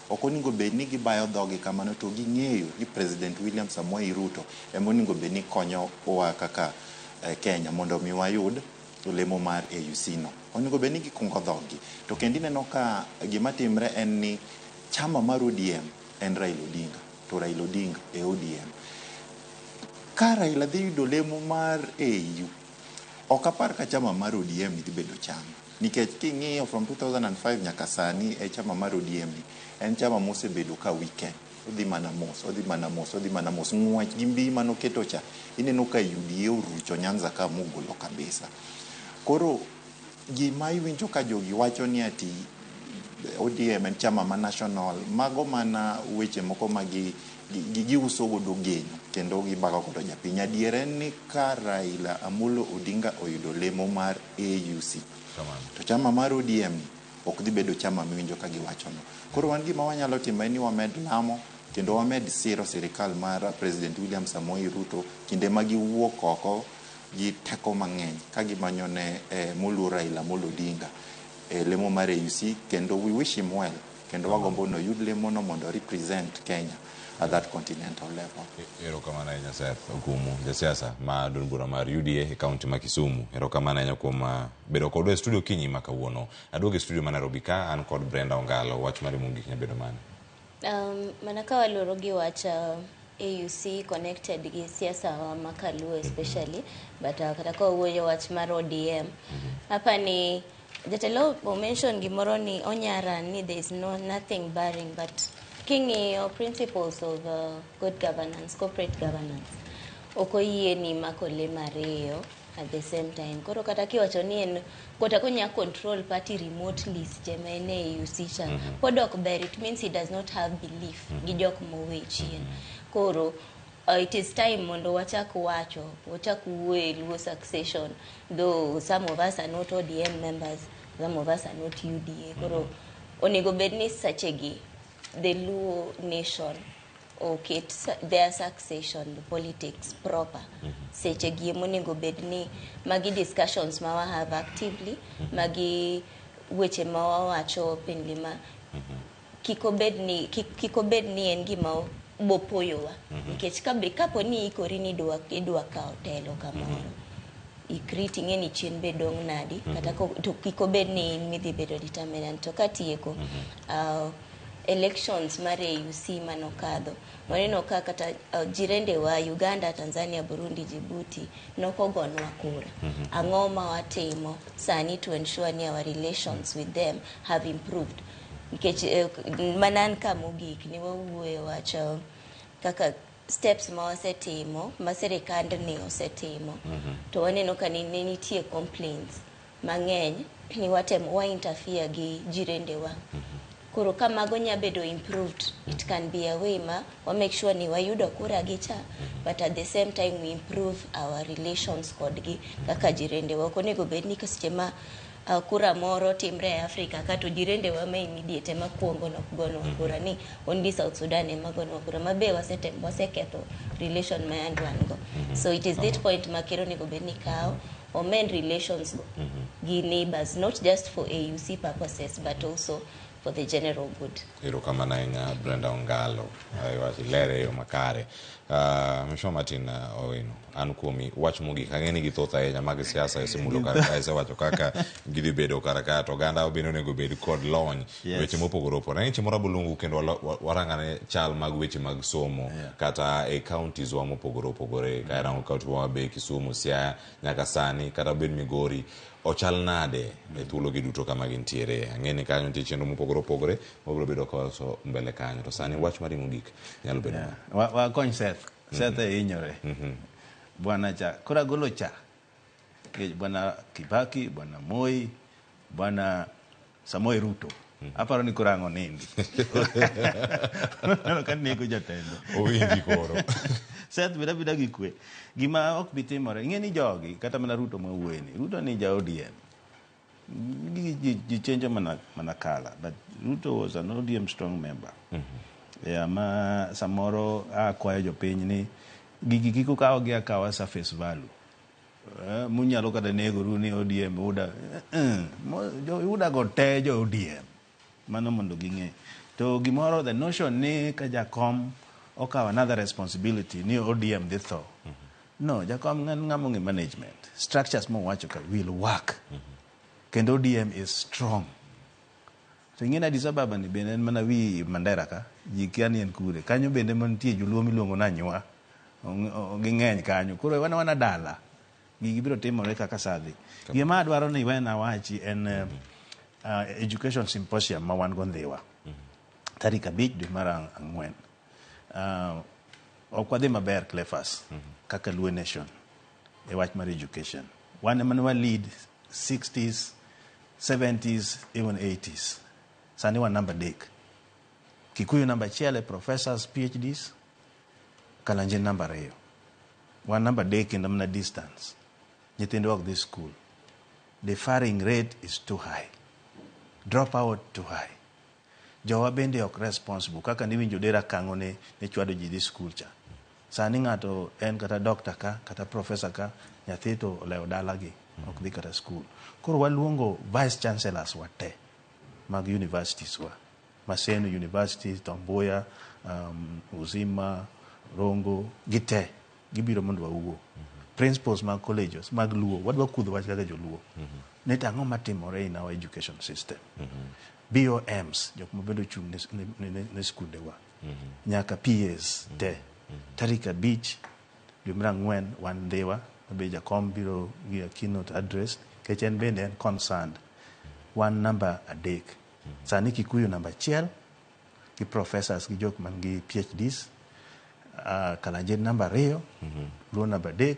Ok oningo be ni gibayo dhoge kamano to ging'eyo ni President William Samoei Ruto embo oningo be ni konyo wa kaka Kenya mondo mi wayud olemo mar AUC no. Oningo be ni gikungo dhogi. To kendo ineno ka gima timre en ni chama mar ODM en Raila Odinga. To Raila Odinga e ODM. Ka Raila dhi yudo olemo mar AU, ok apar ka chama mar ODM ni dhi bedo chama. Nikech king'iyo from 2005 nyaka sani e chama mar ODM ni en chama mosebedo ka weekend. Odhi mana mos. Ng'wech gi mbi manoketo cha ineno ka UDA orucho Nyanza ka mogolo kabisa. Koro gima iwinjo ka jogi wacho ni ati ODM en chama ma national, mago mana weche moko ma giuso godo genyo kendo gibago godo japiny. Adier en ni ka Raila Amolo Odinga oyudo lemo mar AUC to chama mar ODM ni ok dhi bedo chama miwinjo ka giwacho no. Koro wan gima wanyalo timo en ni wamed lamo kendo wamed siro sirikal mar President William Samoei Ruto kinde ma giwuok oko gi teko mang'eny ka gimanyone moluor Raila Amolo Odinga lemo mar AUC kendo we wish him well kendo wagombo no yud lemo no mondo represent Kenya at that continental level. Erokamano ahinya Seth Okumu jasiasa ma duond bura mar UDA e kaunti ma Kisumu. Erokamano ahinya kuom bedo kodwa e studio kinyi ma kawuono. Aduogo e studio ma Nairobi ka an kod Brenda Ongalo wach mari mogik nyalo bedo mane. Mana ka waloro gi wach AUC connected gi siasa wa makaluo especially but kata ka wuoyo wach mar ODM hapa ni jatelo mention gimoro ni onyara ni there is nothing barring but king'iyo principles of good governance, corporate governance okoyie ni makole mariyo at the same time. Koro kata kiwacho ni en kota konya control party remotely sijema ene AUC cha podok ber, it means he does not have belief gi jok mowechien. Koro it is time mondo wachak wuoye luo succession, though some of us are not ODM members, some of us are not UDA. Koro onego bedni sachegi the Luo nation okay, their succession, the politics proper. Seche gi monego bedni magi discussions ma have actively, magi weche ma wawacho openly ma kiko bedni en gima bopoyowa. Nikech kapo ni ikori ni idwa kao telo kamoro. Ikriti ng'eni chien be dong' nadi, kata to kiko bedni in midhi bedo determinant. To katieko, elections mare AUC manokadho waneno ka kata jirende wa Uganda, Tanzania, Burundi, Djibouti nokogonwa kura. Ang'o ma watimo sani to ensure ni our relations with them have improved. Nikech manan ka mogik ni wawuoyo wacho kaka steps ma wasetimo ma sirikand ni osetimo to waneno ka nitie complaints mang'eny ni wa interfere gi jirende wa. Koro ka mago nyabedo improved, it can be a way ma wa make sure ni wayudo kura gi cha, but at the same time we improve our relations kodgi kaka jirende wa. Onego bedni seche ma kura moro timre e Afrika kato jirende wa ma immediate ma kuongo nogono kura ni only South Sudan ema gono kura mabe waseketho relation ma andwango. So it is that point ma kero onego bedni kao or mend relations gi neighbors, not just for AUC purposes but also for the general good. Erokamano ahinya Brenda Ongalo, lere yo makare. Mheshimiwa Martin Owino, an kuomi wach mogik ang'eni gi thoth ahinya mag siasa esemulo kar esewacho kaka gidhi bedo kar ka to oganda obiro onego bed kod lony weche mopogore opogore. Ng'eche moro bulungu kendo warangane chal mag weche mag somo kata e counties wa mopogore opogore ka erango county wa be Kisumu, Siaya nyaka sani kata bed Migori ochal nade e thuolo gi duto kama gintiere. Ang'eni kanyo nitie chenro mopogore opogore mobiro bedo koso mbele kanyo to sani wach mar mogik nyalo bedo wakony Seth inyore bwana cha kura golo cha bwana Kibaki, bwana Moi, bwana Samoei Ruto aparo ni kurango nindi kan nego jatendo owinji koro Seth bida gi kwe gima ok bitimore ng'eni jogi kata mana Ruto mawueni Ruto ni ja ODM ji change mana kala, but Ruto was an ODM strong member. Ma samoro akwayo jopiny ni gigi kiko kao gi akawa surface value. Munyalo kata nego ru ni ODM uda go te jo ODM mano mondo ging'e to gimoro the notion ni ka jakom okawa another responsibility ni ODM dhi tho. No, jakom ng'amo nge management structures mo wacho ka will work kendo ODM is strong. So ing'ena Addis Ababa ni bende mana wi Mandera ka jikiani en kure kanyo bende mantie joluo miluongo na nywa ging'eny kanyo koro wana dala gigi biro timore kaka sadhi. Gima adwaro ni wena wachi en education symposium ma wan go Ndhiwa tarik 5 dwe mar 4. Okwadhi maber Clefas kaka Luo Nation e wach mar education. Wan ema lead 60s, 70s, even 80s. Sani wan number dek. Kikuyu number chiele professors, PhDs. Kalenjin number 2. Wan number dek in the distance. Nyithindo of this school. The firing rate is too high. Dropout too high. Jowa bende ok responsible. Kaka niwinjo dera kango ne chwado ji this school cha. Sani ng'ato en kata doctor ka, kata professor ka, nyathi to oleo dala gi. Ok dhi kata school. Koro waluongo vice chancellors wate mag universities wa. Maseno University, Tomboya, Uzima, Rongo, gite. Gibiro mondo wauo. Principals mag colleges, mag Luo. Wadwa kudho wach kaka joluo. Neta ang'o matimore in our education system. BOMs, jok mabedo chung ne skunde wa. Nyaka PAs te. Tarik 5 dwe mar 4 wan Ndhiwa. Be jakom biro gi keynote address kechen bende en concerned. One number 3. Sani Kikuyu number 1 ki professors gi jok man gi PhDs. Kalenjin number 2. Luo number 3.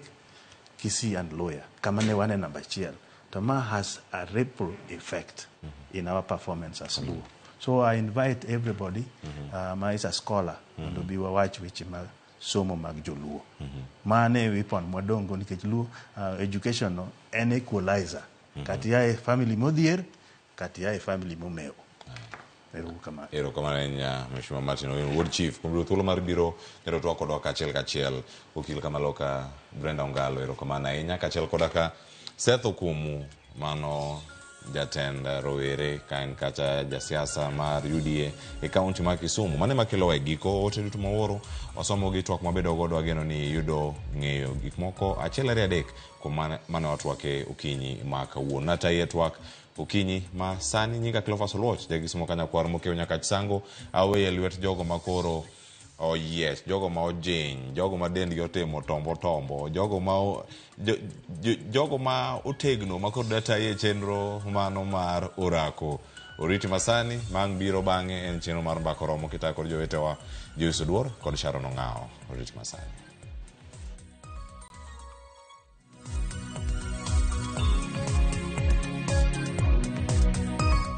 Kisii and lawyer. Kamane wane number 1. Tama has a ripple effect in our performance as Luo. So I invite everybody, ma is a scholar, and to be watch which somo mag joluo. Mane wipon mwadongo nikech Luo education no en equalizer. Kati ya family modhier, kati ya family momeo. Erokamano ahinya Mheshimiwa Martin Owino, Wuod Chief, kuom yudo thuolo mar biro kendo twak kodwa kachiel kachiel. Okil kamaloka Brenda Ongalo, erokamano ahinya, kachiel koda ka Seth Okumu, mano jatend rowere kan kacha jasiasa mar UDA e kaunti ma Kisumu. Mane makelo e giko ote duto maworo osomo gi twak mabedo godo, ageno ni yudo ng'eyo gik moko achiel ari adek kuom mane watwake okinyi ma kawuono. Nataye twak okinyi ma sani nyinga Cleophas Oluoch jagisumo kanyakwar mokew nyaka Chisango aweye lwet jogo makoro yes, jogo ma ojiny, jogo ma dendgi otimo tombo, jogo ma otegno makoro data ye chenro mano mar orako. Oriti masani mang biro bang'e en chenro mar mbako romo kita kod jowetewa Joyce Oduor kod Sharon Ongao. Oriti masani.